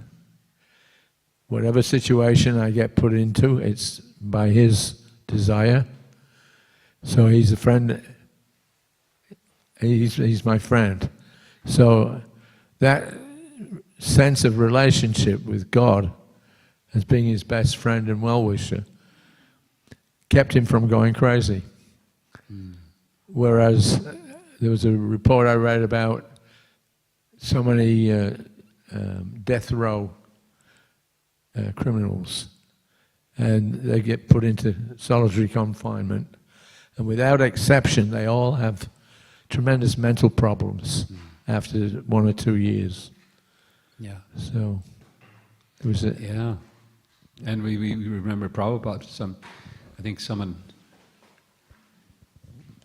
Whatever situation I get put into, it's by His desire. So He's a friend. He's my friend. So that sense of relationship with God as being His best friend and well-wisher kept him from going crazy. Whereas there was a report I read about so many death row criminals, and they get put into solitary confinement, and without exception they all have tremendous mental problems after 1 or 2 years. Yeah. So it was yeah. And we remember Prabhupada, I think someone,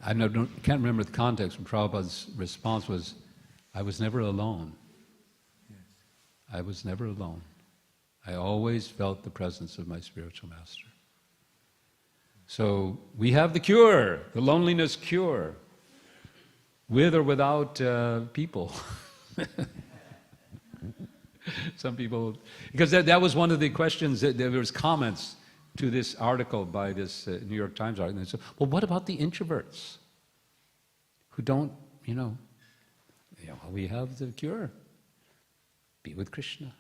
can't remember the context, but Prabhupada's response was, I was never alone. Yes. I was never alone. I always felt the presence of my spiritual master. So we have the cure, the loneliness cure, with or without people. Some people, because that was one of the questions, that there was comments to this article by this New York Times article. And they said, well, what about the introverts who don't, we have the cure. Be with Krishna.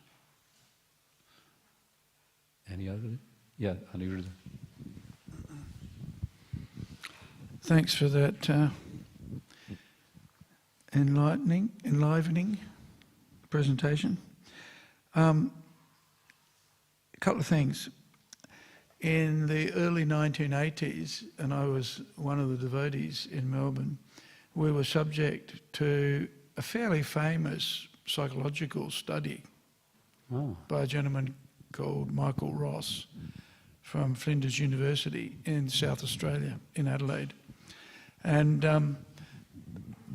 Any other? Yeah, Aniruddha. Thanks for that enlivening presentation. A couple of things. In the early 1980s, and I was one of the devotees in Melbourne, we were subject to a fairly famous psychological study by a gentleman called Michael Ross from Flinders University in South Australia, in Adelaide. And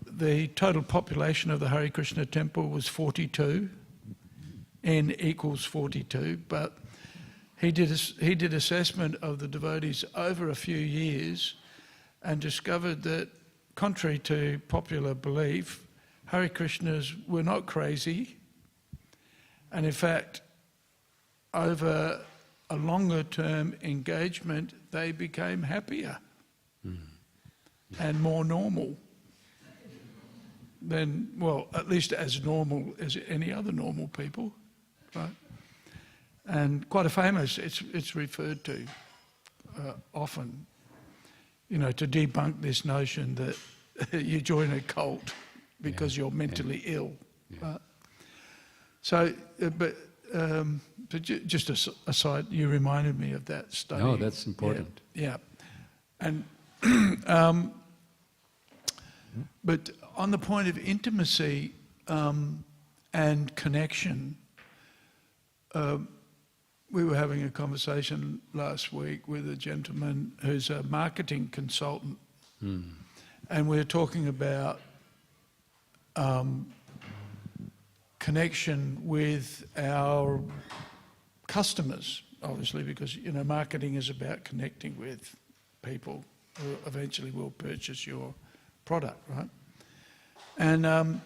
the total population of the Hare Krishna temple was 42, N equals 42, but he did assessment of the devotees over a few years and discovered that, contrary to popular belief, Hare Krishnas were not crazy, and in fact, over a longer term engagement, they became happier and more normal than, well, at least as normal as any other normal people, right? And quite a famous, it's referred to often, to debunk this notion that you join a cult because you're mentally ill. Yeah. Right? So, but just aside, you reminded me of that study. No, that's important. Yeah. And But on the point of intimacy and connection, we were having a conversation last week with a gentleman who's a marketing consultant, and we were talking about connection with our customers, obviously, because marketing is about connecting with people who eventually will purchase your product, right? And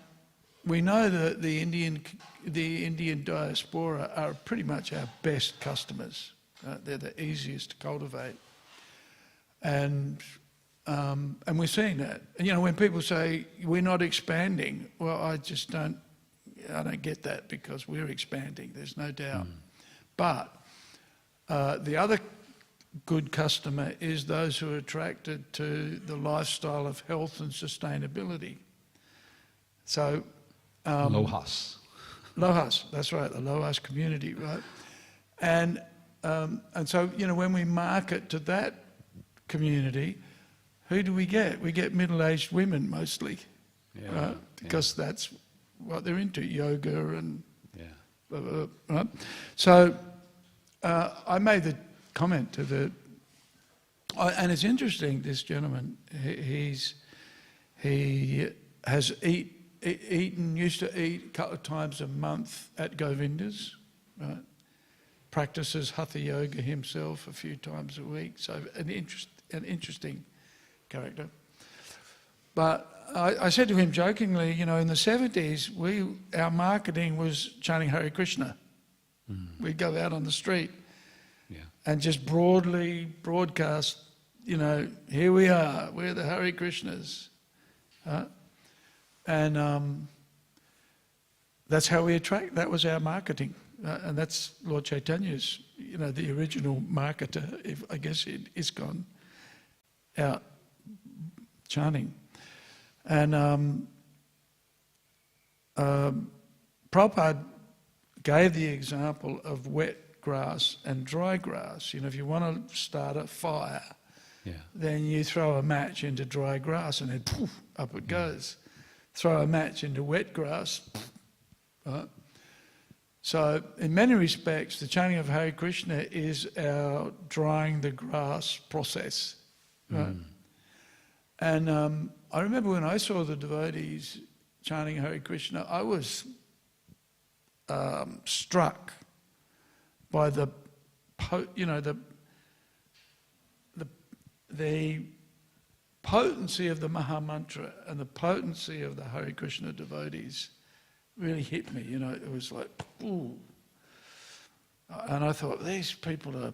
we know that the Indian diaspora are pretty much our best customers. They're the easiest to cultivate, and we're seeing that. And when people say we're not expanding, well, I don't get that, because we're expanding. There's no doubt. But the other good customer is those who are attracted to the lifestyle of health and sustainability. So Lohas. Lohas, that's right, the Lohas community, right? And so, when we market to that community, who do we get? We get middle-aged women mostly, right? Because that's what they're into, yoga and blah, blah, blah, right? So I made the comment to and it's interesting, this gentleman, he has used to eat a couple of times a month at Govinda's, right? Practices Hatha Yoga himself a few times a week, so an interesting character. But I said to him jokingly, in the 70s, our marketing was chanting Hare Krishna. We'd go out on the street and just broadly broadcast, here we are, we're the Hare Krishnas. And that's how we attract, that was our marketing. And that's Lord Chaitanya's, the original marketer, I guess, in ISKCON, out chanting. And Prabhupada gave the example of wet grass and dry grass. If you want to start a fire, then you throw a match into dry grass and then poof, up it goes. Throw a match into wet grass, right? So in many respects, the chanting of Hare Krishna is our drying the grass process, right? And I remember when I saw the devotees chanting Hare Krishna, I was struck by the potency of the Maha Mantra and the potency of the Hare Krishna devotees really hit me. It was like, ooh. And I thought, these people are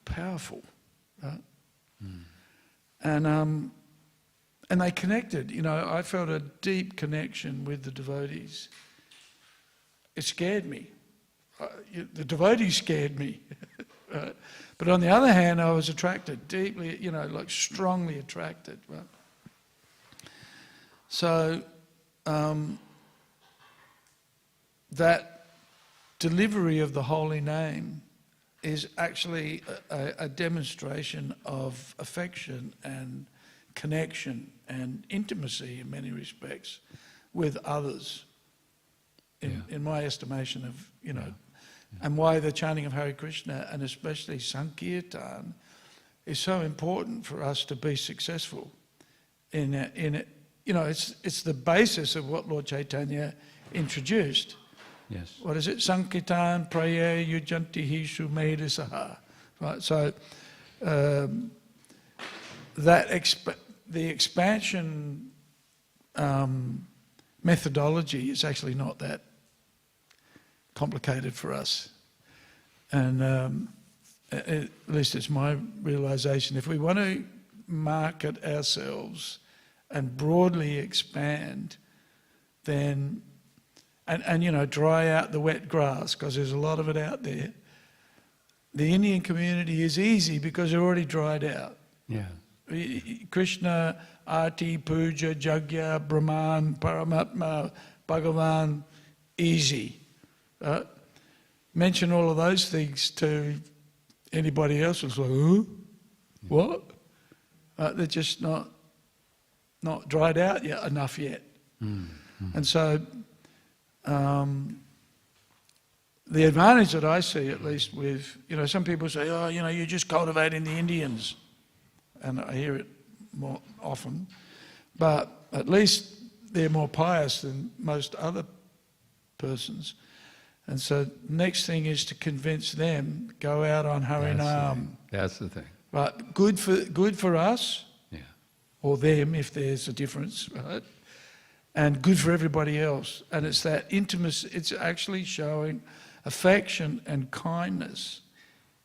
powerful, right? And they connected. I felt a deep connection with the devotees. It scared me. The devotees scared me. Right? But on the other hand, I was attracted deeply, like strongly attracted. Right? So that delivery of the holy name is actually a demonstration of affection and connection and intimacy in many respects with others, in my estimation of, and why the chanting of Hare Krishna and especially Sankirtan is so important for us to be successful in it. It's the basis of what Lord Chaitanya introduced. Yes. What is it? Sankirtan praye yujantihi sumeda saha. Right. So the expansion methodology is actually not that complicated for us, and at least it's my realization. If we want to market ourselves and broadly expand, then and dry out the wet grass, because there's a lot of it out there. The Indian community is easy because they're already dried out. Yeah. Krishna, Arti, Puja, Jagya, Brahman, Paramatma, Bhagavan, easy. Mention all of those things to anybody else, it's like, huh? What? They're just not not dried out yet, enough yet. And so the advantage that I see, at least with, some people say, oh, you're just cultivating the Indians. And I hear it more often. But at least they're more pious than most other persons. And so next thing is to convince them, go out on Harinam. That's the thing. But good for us, Yeah. or them if there's a difference, right? And good for everybody else. And it's that intimacy, it's actually showing affection and kindness.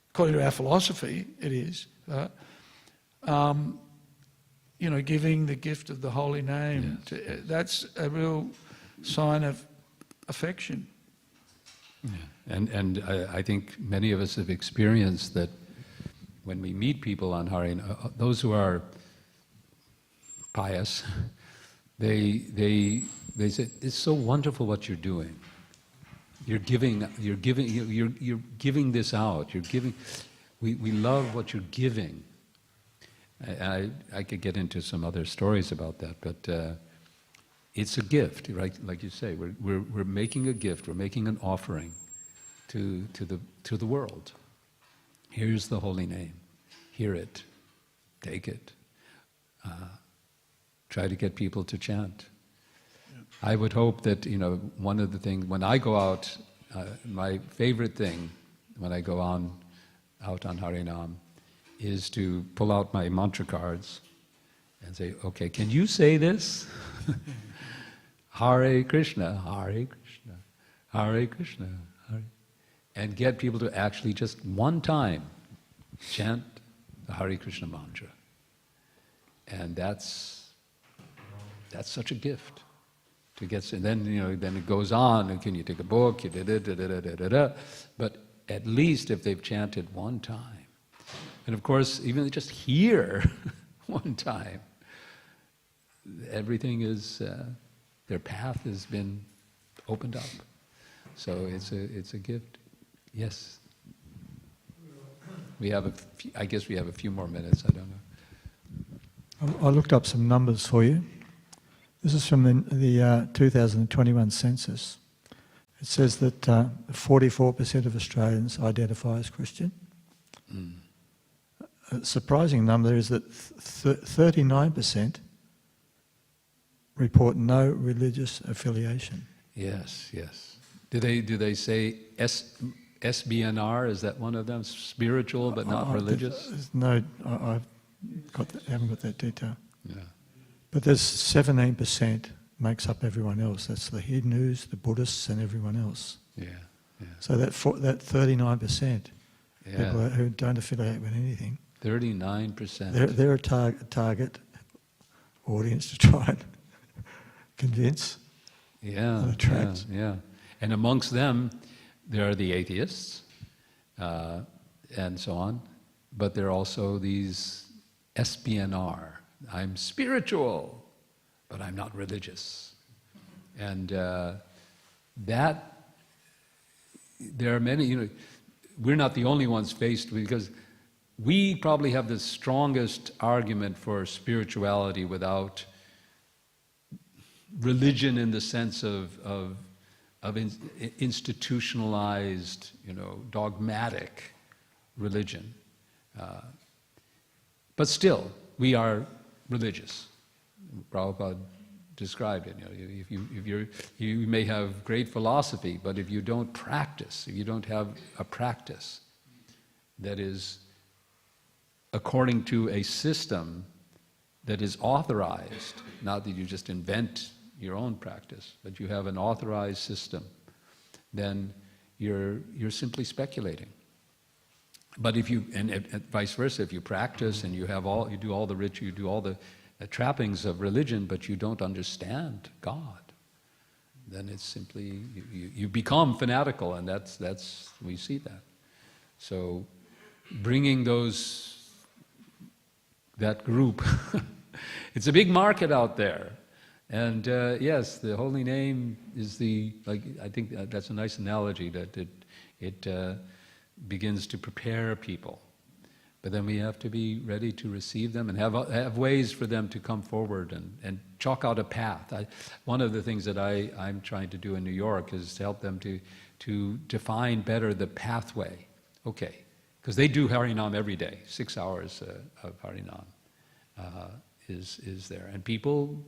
According to our philosophy, it is. Right? Giving the gift of the holy name, Yes. that's a real sign of affection. Yeah. And I think many of us have experienced that when we meet people on Harinam, those who are pious, they say, it's so wonderful what you're doing. You're giving this out. We love what you're giving. I could get into some other stories about that, but it's a gift, right? Like you say, we're making a gift. We're making an offering to the world. Here's the holy name. Hear it. Take it. Try to get people to chant. I would hope that, one of the things, when I go out, my favorite thing when I go out on Harinam is to pull out my mantra cards and say, okay, can you say this? Hare Krishna, Hare Krishna, Hare Krishna, Hare. And get people to actually just one time chant the Hare Krishna mantra. And that's such a gift. To get, and then then it goes on. And can you take a book? You did it, but at least if they've chanted one time, and of course, even they just hear one time, everything is their path has been opened up. So it's a gift. Yes. I guess we have a few more minutes. I don't know. I looked up some numbers for you. This is from the 2021 census. It says that 44% of Australians identify as Christian. A surprising number is that 39% report no religious affiliation. Yes. Do they say SBNR? Is that one of them? Spiritual but not religious? No, I haven't got that detail. Yeah. But there's 17% makes up everyone else. That's the Hindus, the Buddhists, and everyone else. Yeah. So that 39% Yeah. people who don't affiliate with anything, 39%. they're a target audience to try and convince. Yeah. Attracts. Yeah. And amongst them, there are the atheists, and so on. But there are also these SBNR. I'm spiritual, but I'm not religious. And that, there are many, we're not the only ones faced with, because we probably have the strongest argument for spirituality without religion in the sense of institutionalized, dogmatic religion. But still, we are religious. Prabhupada described it. You may have great philosophy, but if you don't practice, if you don't have a practice that is according to a system that is authorized, not that you just invent your own practice, but you have an authorized system, then you're simply speculating. But if you, and vice versa, if you practice and you do all the ritual, you do all the trappings of religion, but you don't understand God, then it's simply, you become fanatical, and that's we see that. So bringing that group, it's a big market out there. And yes, the holy name is I think that's a nice analogy, that it begins to prepare people But then we have to be ready to receive them and have ways for them to come forward and chalk out a path. One of the things that I'm trying to do in New York is to help them to define better the pathway. Okay, because they do Harinam every day. 6 hours of Harinam is there. And people,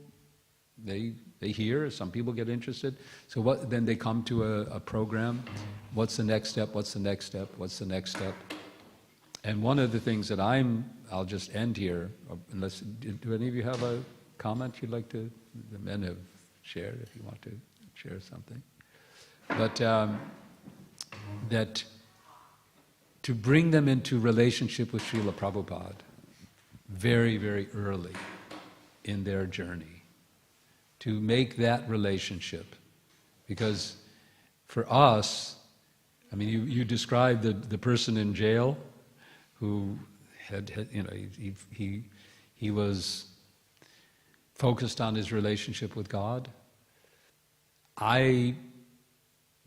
they hear, some people get interested. So then they come to a program. What's the next step? What's the next step? What's the next step? And one of the things that I'll just end here, unless, do any of you have a comment you'd like to, the men have shared, if you want to share something. But that to bring them into relationship with Srila Prabhupada very, very early in their journey, to make that relationship. Because for us, I mean, you described the person in jail who had you know, he was focused on his relationship with God.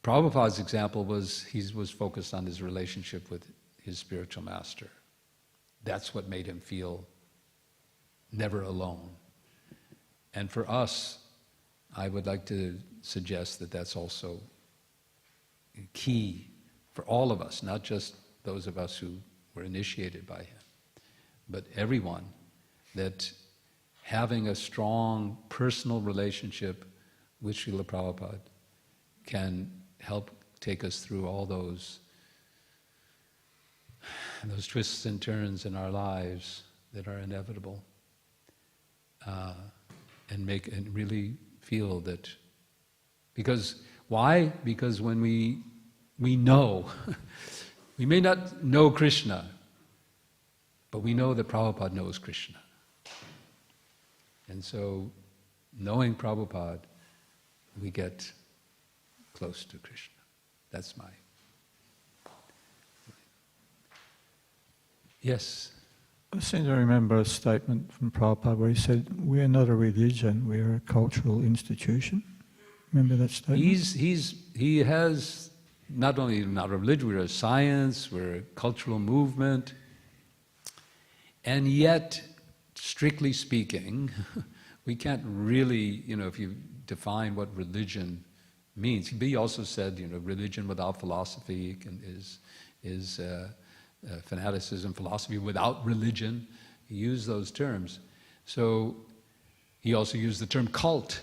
Prabhupada's example was he was focused on his relationship with his spiritual master. That's what made him feel never alone. And for us, I would like to suggest that that's also key for all of us, not just those of us who were initiated by him, but everyone, that having a strong personal relationship with Srila Prabhupada can help take us through all those twists and turns in our lives that are inevitable, and really feel that. Because why? Because when we know, we may not know Krishna, but we know that Prabhupada knows Krishna. And so, knowing Prabhupada, we get close to Krishna. That's my... Yes? I seem to remember a statement from Prabhupada where he said, "We're not a religion, we're a cultural institution." Remember that statement? He has not only not a religion, we're a science, we're a cultural movement, and yet, strictly speaking, we can't really, if you define what religion means. He also said, religion without philosophy is fanaticism, philosophy without religion. He used those terms. So he also used the term cult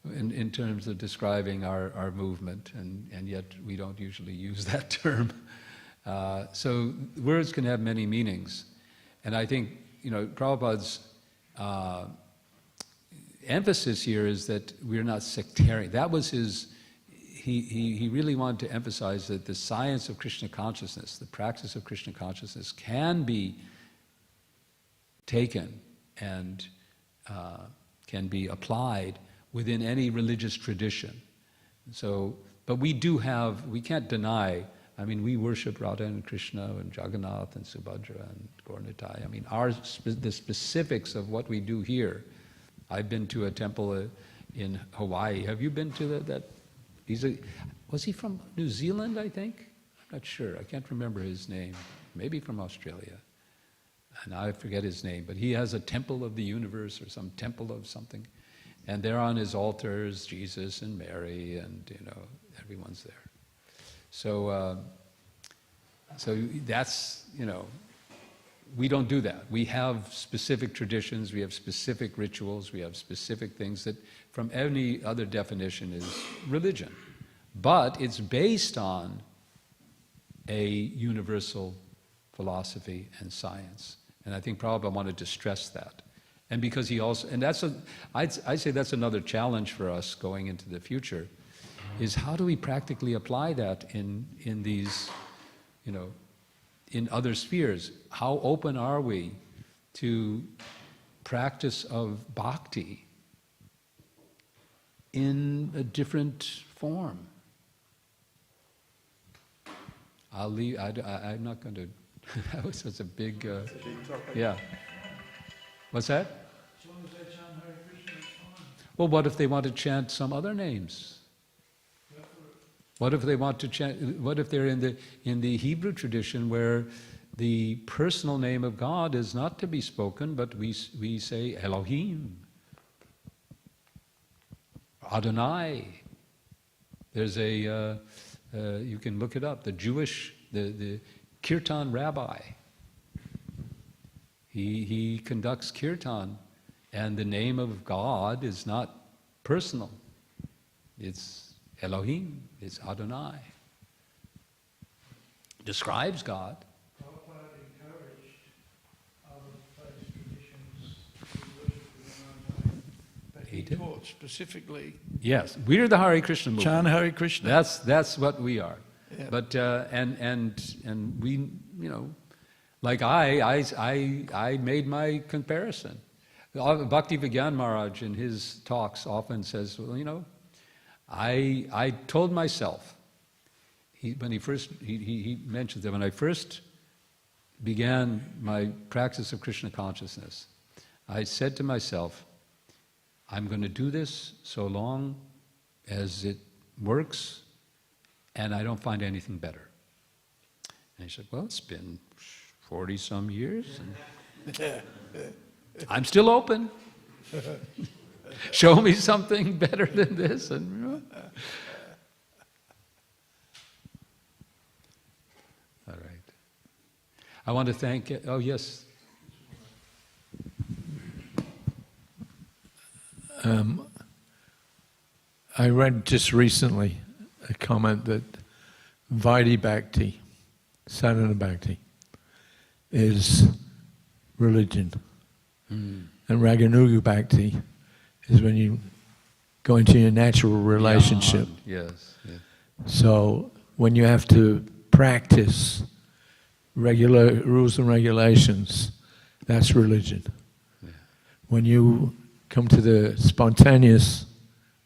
in terms of describing our movement, and yet we don't usually use that term. So words can have many meanings. And I think, Prabhupada's emphasis here is that we're not sectarian. That was his... He really wanted to emphasize that the science of Krishna consciousness, the practice of Krishna consciousness, can be taken and can be applied within any religious tradition. So, but we can't deny, we worship Radha and Krishna and Jagannath and Subhadra and Gauranitai. The specifics of what we do here. I've been to a temple in Hawaii. Have you been to that? Was he from New Zealand, I think? I'm not sure. I can't remember his name. Maybe from Australia. And I forget his name. But he has a temple of the universe or some temple of something. And there on his altars, Jesus and Mary and, everyone's there. So that's, we don't do that. We have specific traditions, we have specific rituals, we have specific things that from any other definition is religion. But it's based on a universal philosophy and science. And I think Prabhupada wanted to stress that. And because he also, and I'd say that's another challenge for us going into the future, is how do we practically apply that in these, in other spheres? How open are we to practice of bhakti in a different form? I'm not going to, that was such a big, yeah. What's that? As long as they chant Hare Krishna, it's fine. Well, what if they want to chant some other names? What if they want to chant? What if they're in the Hebrew tradition where the personal name of God is not to be spoken, but we say Elohim, Adonai. There's a, you can look it up, the Jewish, the Kirtan rabbi. He conducts Kirtan, and the name of God is not personal. It's Elohim, it's Adonai. Describes God. Prabhupada encouraged other faith traditions to worship in their own way. But he taught specifically, Yes, we're the Hare Krishna movement. chant Hare Krishna. That's what we are. Yeah. But and we, you know, like I made my comparison. Bhaktivedanta Maharaj in his talks often says, well, you know, I told myself, when he mentions that when I first began my practice of Krishna consciousness, I said to myself, I'm going to do this so long as it works and I don't find anything better. And he said, well, it's been 40-some years and I'm still open. Show me something better than this. And all right. I want to thank, oh yes. I read just recently a comment that Vaidhi Bhakti, Sadhana Bhakti, is religion. And Raganuga Bhakti is when you go into your natural relationship. Yes, yes. So when you have to practice regular rules and regulations, that's religion. Yeah. When you come to the spontaneous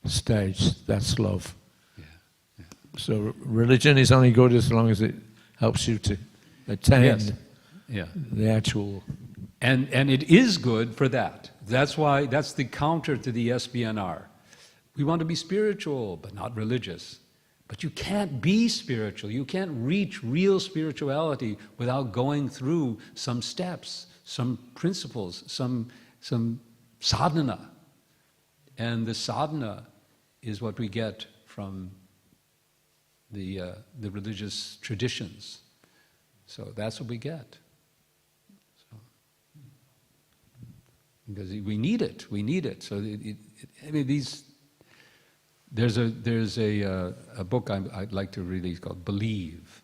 stage, that's love. Yeah, yeah. So religion is only good as long as it helps you to attain Yes. Yeah. the actual. And it is good for that. That's why, that's the counter to the SBNR. We want to be spiritual, but not religious. But you can't be spiritual. You can't reach real spirituality without going through some steps, some principles, some sadhana. And the sadhana is what we get from the religious traditions. So that's what we get. Because we need it. So I mean, there's a book I'd like to release called Believe,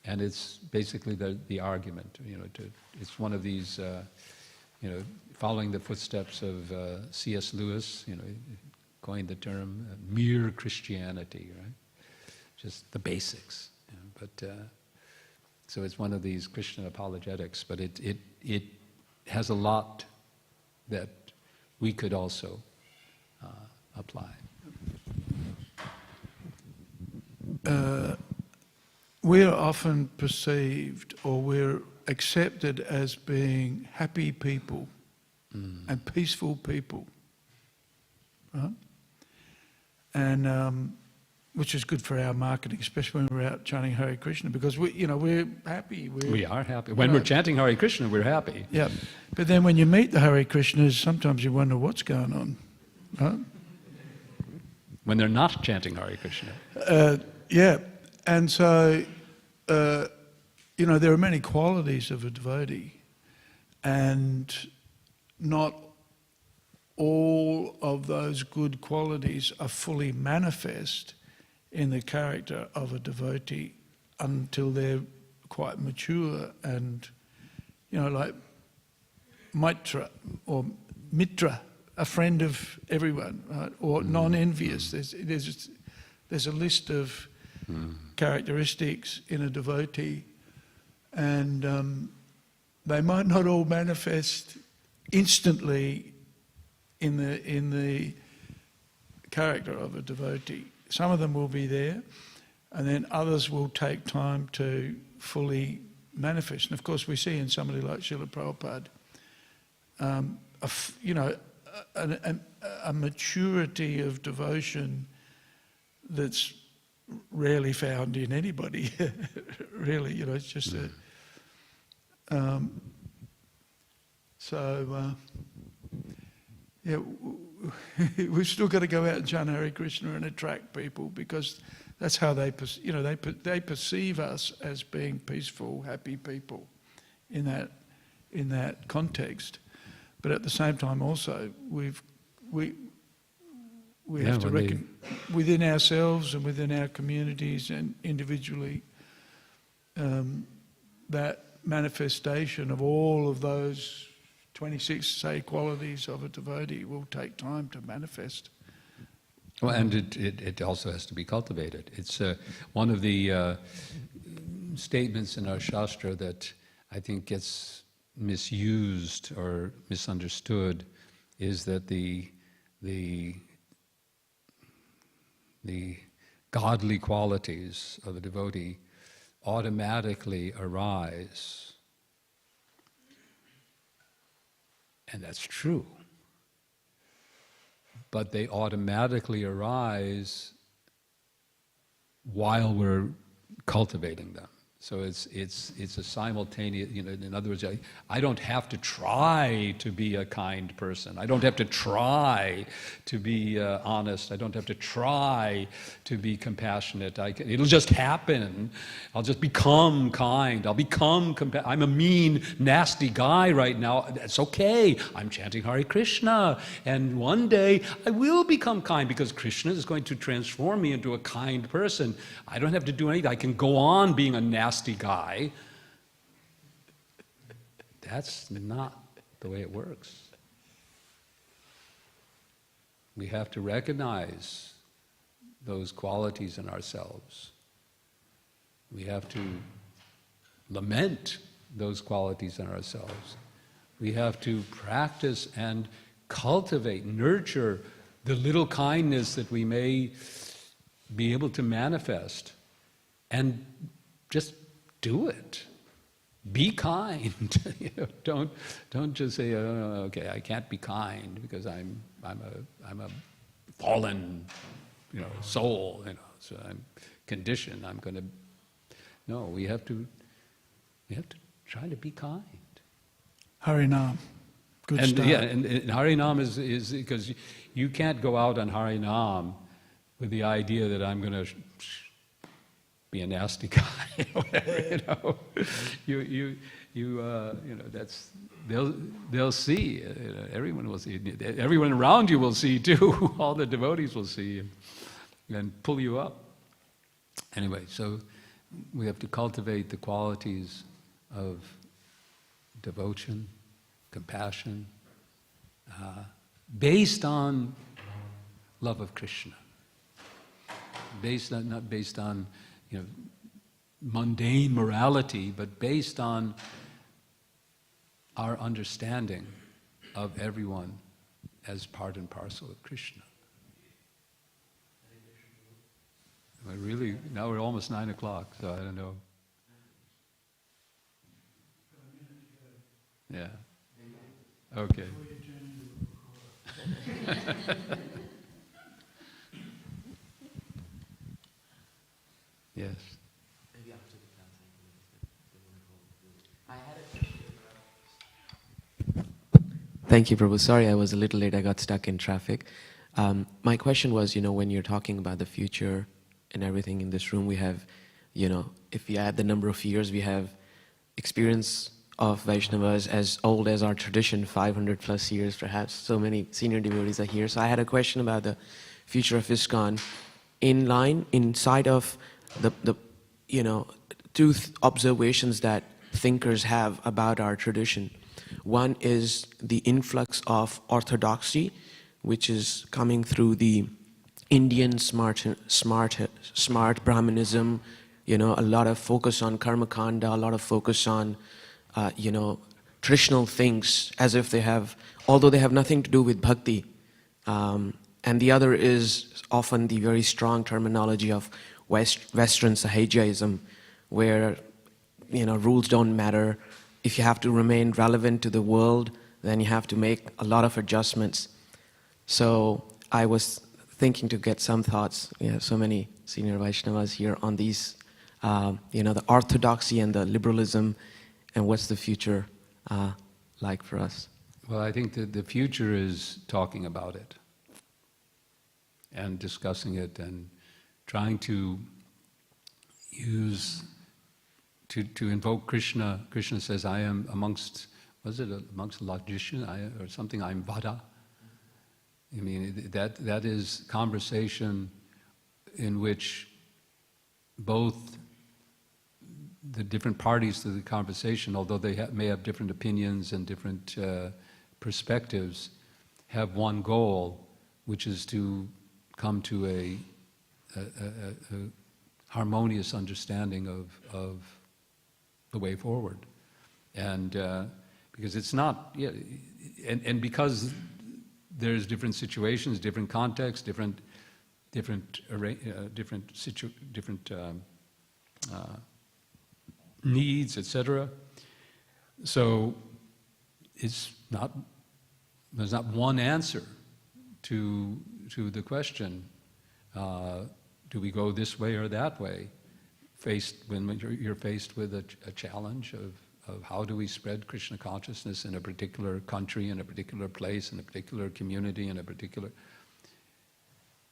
and it's basically the argument. You know, it's one of these, you know, following the footsteps of C.S. Lewis. You know, coined the term mere Christianity, right? Just the basics. You know, but so it's one of these Christian apologetics, but it has a lot that we could also apply. We're often perceived or we're accepted as being happy people and peaceful people, right? And which is good for our marketing, especially when we're out chanting Hare Krishna, because we're happy. We are happy. When we're chanting Hare Krishna, we're happy. Yeah, but then when you meet the Hare Krishnas, sometimes you wonder what's going on, right? When they're not chanting Hare Krishna. Yeah, and so, there are many qualities of a devotee, and not all of those good qualities are fully manifest in the character of a devotee until they're quite mature and, like Maitra or Mitra, a friend of everyone, right? Or non-envious. There's a list of characteristics in a devotee, and they might not all manifest instantly in the character of a devotee. Some of them will be there, and then others will take time to fully manifest. And of course, we see in somebody like Śrīmad Bhāgavatam, a maturity of devotion that's rarely found in anybody. Really, it's just Yeah, we've still got to go out and chant Hare Krishna and attract people, because that's how they perceive us as being peaceful, happy people in that context. But at the same time, also we have to reckon within ourselves and within our communities and individually, that manifestation of all of those 26, say, qualities of a devotee will take time to manifest. Well, and it also has to be cultivated. It's one of the statements in our Shastra that I think gets misused or misunderstood is that the godly qualities of a devotee automatically arise. And that's true. But they automatically arise while we're cultivating them. So it's a simultaneous, in other words, I don't have to try to be a kind person. I don't have to try to be honest. I don't have to try to be compassionate. It'll just happen. I'll just become kind. I'll become I'm a mean, nasty guy right now. That's okay. I'm chanting Hare Krishna. And one day I will become kind, because Krishna is going to transform me into a kind person. I don't have to do anything. I can go on being a nasty guy. That's not the way it works. We have to recognize those qualities in ourselves. We have to lament those qualities in ourselves. We have to practice and cultivate, nurture the little kindness that we may be able to manifest, and just do it. Be kind. Don't just say, oh, okay, I can't be kind because I'm a fallen, soul. So I'm conditioned. I'm going to. No, we have to try to be kind. Harinam, good start. Yeah, and Harinam is because you can't go out on Harinam with the idea that I'm going to be a nasty guy, or whatever. That's they'll see. Everyone will see. Everyone around you will see too. All the devotees will see and pull you up. Anyway, so we have to cultivate the qualities of devotion, compassion, based on love of Krishna. Not based on mundane morality, but based on our understanding of everyone as part and parcel of Krishna. Now we're almost 9 o'clock, so I don't know. Yeah. Okay. Yes. Maybe after the class I had a question. Thank you, Prabhu. Sorry I was a little late. I got stuck in traffic. My question was, when you're talking about the future and everything in this room, we have, if we add the number of years, we have experience of Vaishnavas as old as our tradition, 500 plus years perhaps. So many senior devotees are here. So I had a question about the future of ISKCON inside of the two observations that thinkers have about our tradition. One is the influx of orthodoxy, which is coming through the Indian smart Brahmanism, a lot of focus on karma kanda, a lot of focus on traditional things, as if although they have nothing to do with bhakti. And the other is often the very strong terminology of Western Sahajaism, where rules don't matter. If you have to remain relevant to the world, then you have to make a lot of adjustments. So I was thinking to get some thoughts. We have so many senior Vaishnavas here on these, the orthodoxy and the liberalism and what's the future like for us? Well, I think that the future is talking about it and discussing it and trying to use, to invoke Krishna. Krishna says, I am amongst logicians or something, I'm Vada. I mean, that is conversation in which both the different parties to the conversation, although they may have different opinions and different perspectives, have one goal, which is to come to a harmonious understanding of the way forward. And because it's not, and because there's different situations, different contexts, different needs, etc. So there's not one answer to the question. Do we go this way or that way? When you're faced with a challenge of how do we spread Krishna consciousness in a particular country, in a particular place, in a particular community, in a particular...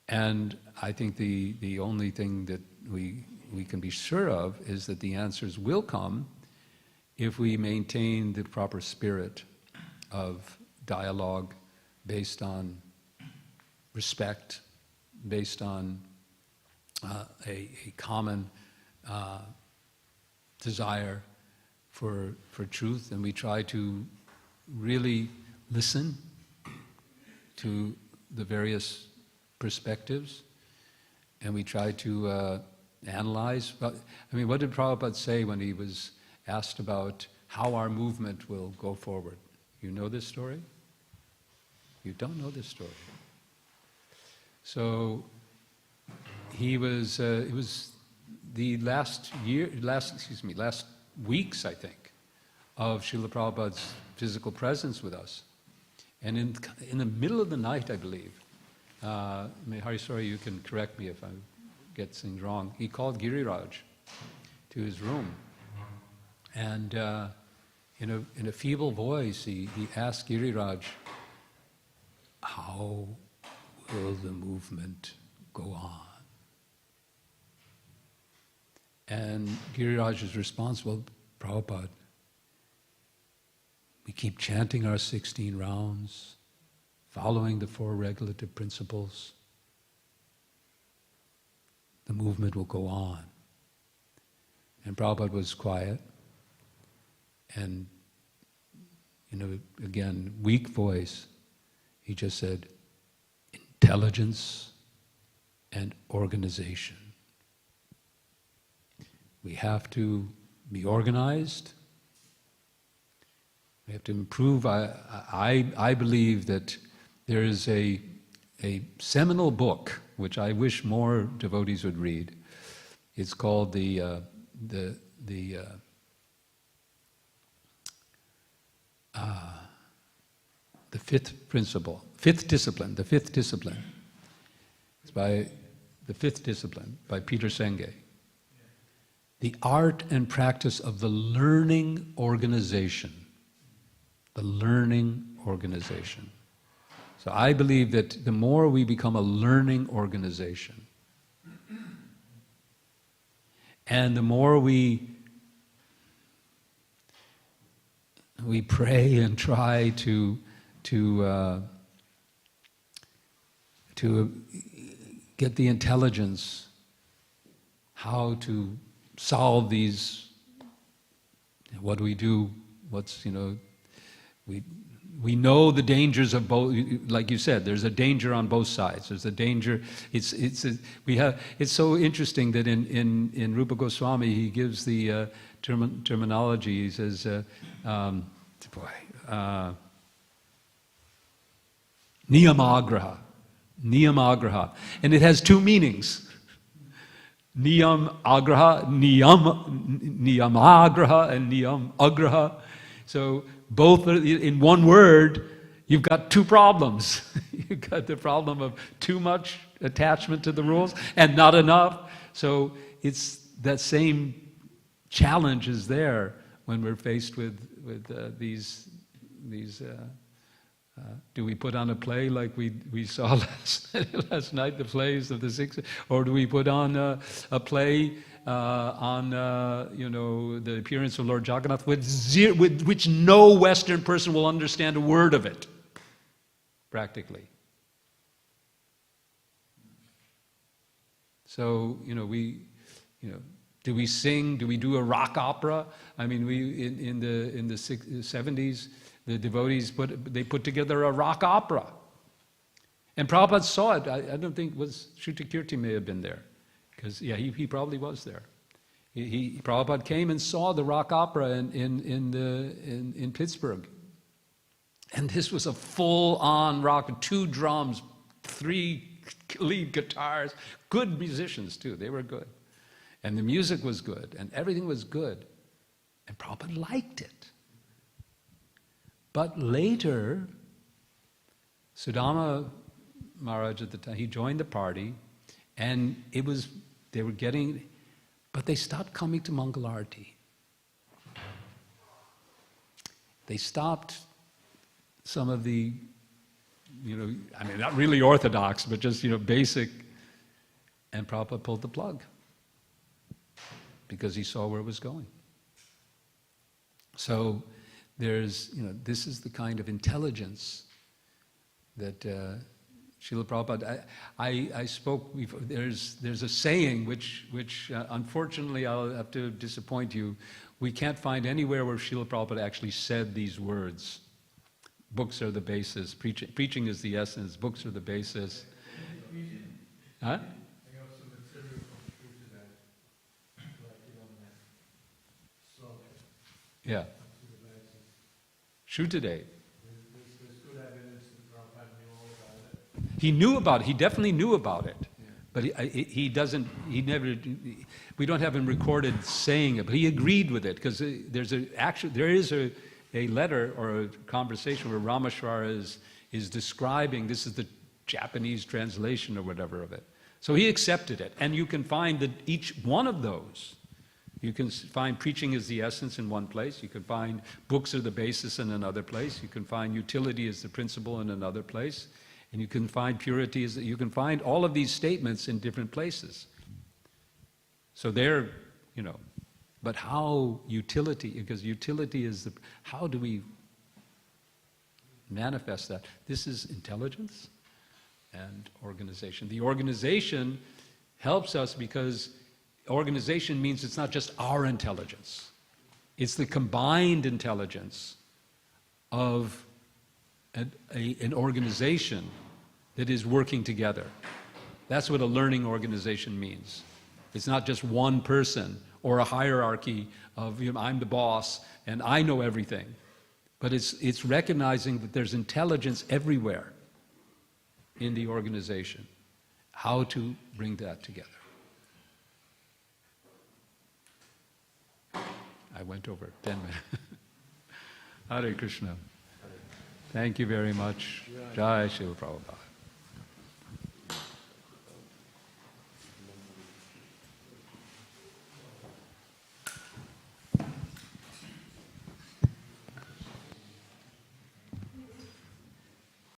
And I think the only thing that we can be sure of is that the answers will come if we maintain the proper spirit of dialogue based on respect, based on a common desire for truth, and we try to really listen to the various perspectives, and we try to analyze. I mean, what did Prabhupada say when he was asked about how our movement will go forward? You know this story? You don't know this story. So it was the last weeks, I think, of Srila Prabhupada's physical presence with us. And in the middle of the night, I believe, Hare, sorry, you can correct me if I get things wrong, he called Giriraj to his room. And in a feeble voice, he asked Giriraj, how will the movement go on? And Giriraj's response, well, Prabhupada, we keep chanting our 16 rounds, following the 4 regulative principles. The movement will go on. And Prabhupada was quiet. And, again, weak voice. He just said, intelligence and organization. We have to be organized. We have to improve. I believe that there is a seminal book which I wish more devotees would read. It's called the fifth discipline. It's by the fifth discipline by Peter Senge. The art and practice of the learning organization. The learning organization. So I believe that the more we become a learning organization, and the more we pray and try to get the intelligence how to solve these, what do we do, we know the dangers of both, like you said, there's a danger on both sides. There's a danger, it's so interesting that in Rupa Goswami, he gives the terminology, he says, niyamagraha, and it has 2 meanings. Niyam agraha, niyamagraha, and niyam agraha. So both in one word, you've got 2 problems. You've got the problem of too much attachment to the rules and not enough. So it's that same challenge is there when we're faced with these do we put on a play like we saw last night, the plays of the 60s, or do we put on a play on the appearance of Lord Jagannath with which no Western person will understand a word of it, practically. So do we sing? Do we do a rock opera? I mean, in the 70s, the devotees put together a rock opera, and Prabhupada saw it. I don't think Shrutakirti may have been there, because he probably was there. Prabhupada came and saw the rock opera in Pittsburgh, and this was a full-on rock, 2 drums, 3 lead guitars, good musicians too. They were good, and the music was good, and everything was good, and Prabhupada liked it. But later, Sudama Maharaj at the time, he joined the party, and but they stopped coming to Mangalarti. They stopped some of the, not really orthodox, but just, basic, and Prabhupada pulled the plug because he saw where it was going. So, this is the kind of intelligence that Srila Prabhupada. I spoke. There's a saying which unfortunately I'll have to disappoint you. We can't find anywhere where Srila Prabhupada actually said these words. Books are the basis. Preaching is the essence. Books are the basis. Huh? Yeah. Today. He knew about it. He definitely knew about it, but he doesn't. He never. We don't have him recorded saying it, but he agreed with it because there is a letter or a conversation where Rameshwara is describing. This is the Japanese translation or whatever of it. So he accepted it, and you can find that each one of those. You can find preaching is the essence in one place. You can find books are the basis in another place. You can find utility is the principle in another place. And you can find purity you can find all of these statements in different places. So they're, but how utility, because utility is how do we manifest that? This is intelligence and organization. The organization helps us because organization means it's not just our intelligence. It's the combined intelligence of an organization that is working together. That's what a learning organization means. It's not just one person or a hierarchy of I'm the boss and I know everything. But it's recognizing that there's intelligence everywhere in the organization. How to bring that together. I went over 10 minutes. Hare Krishna. Thank you very much. Jai Srila Prabhupada.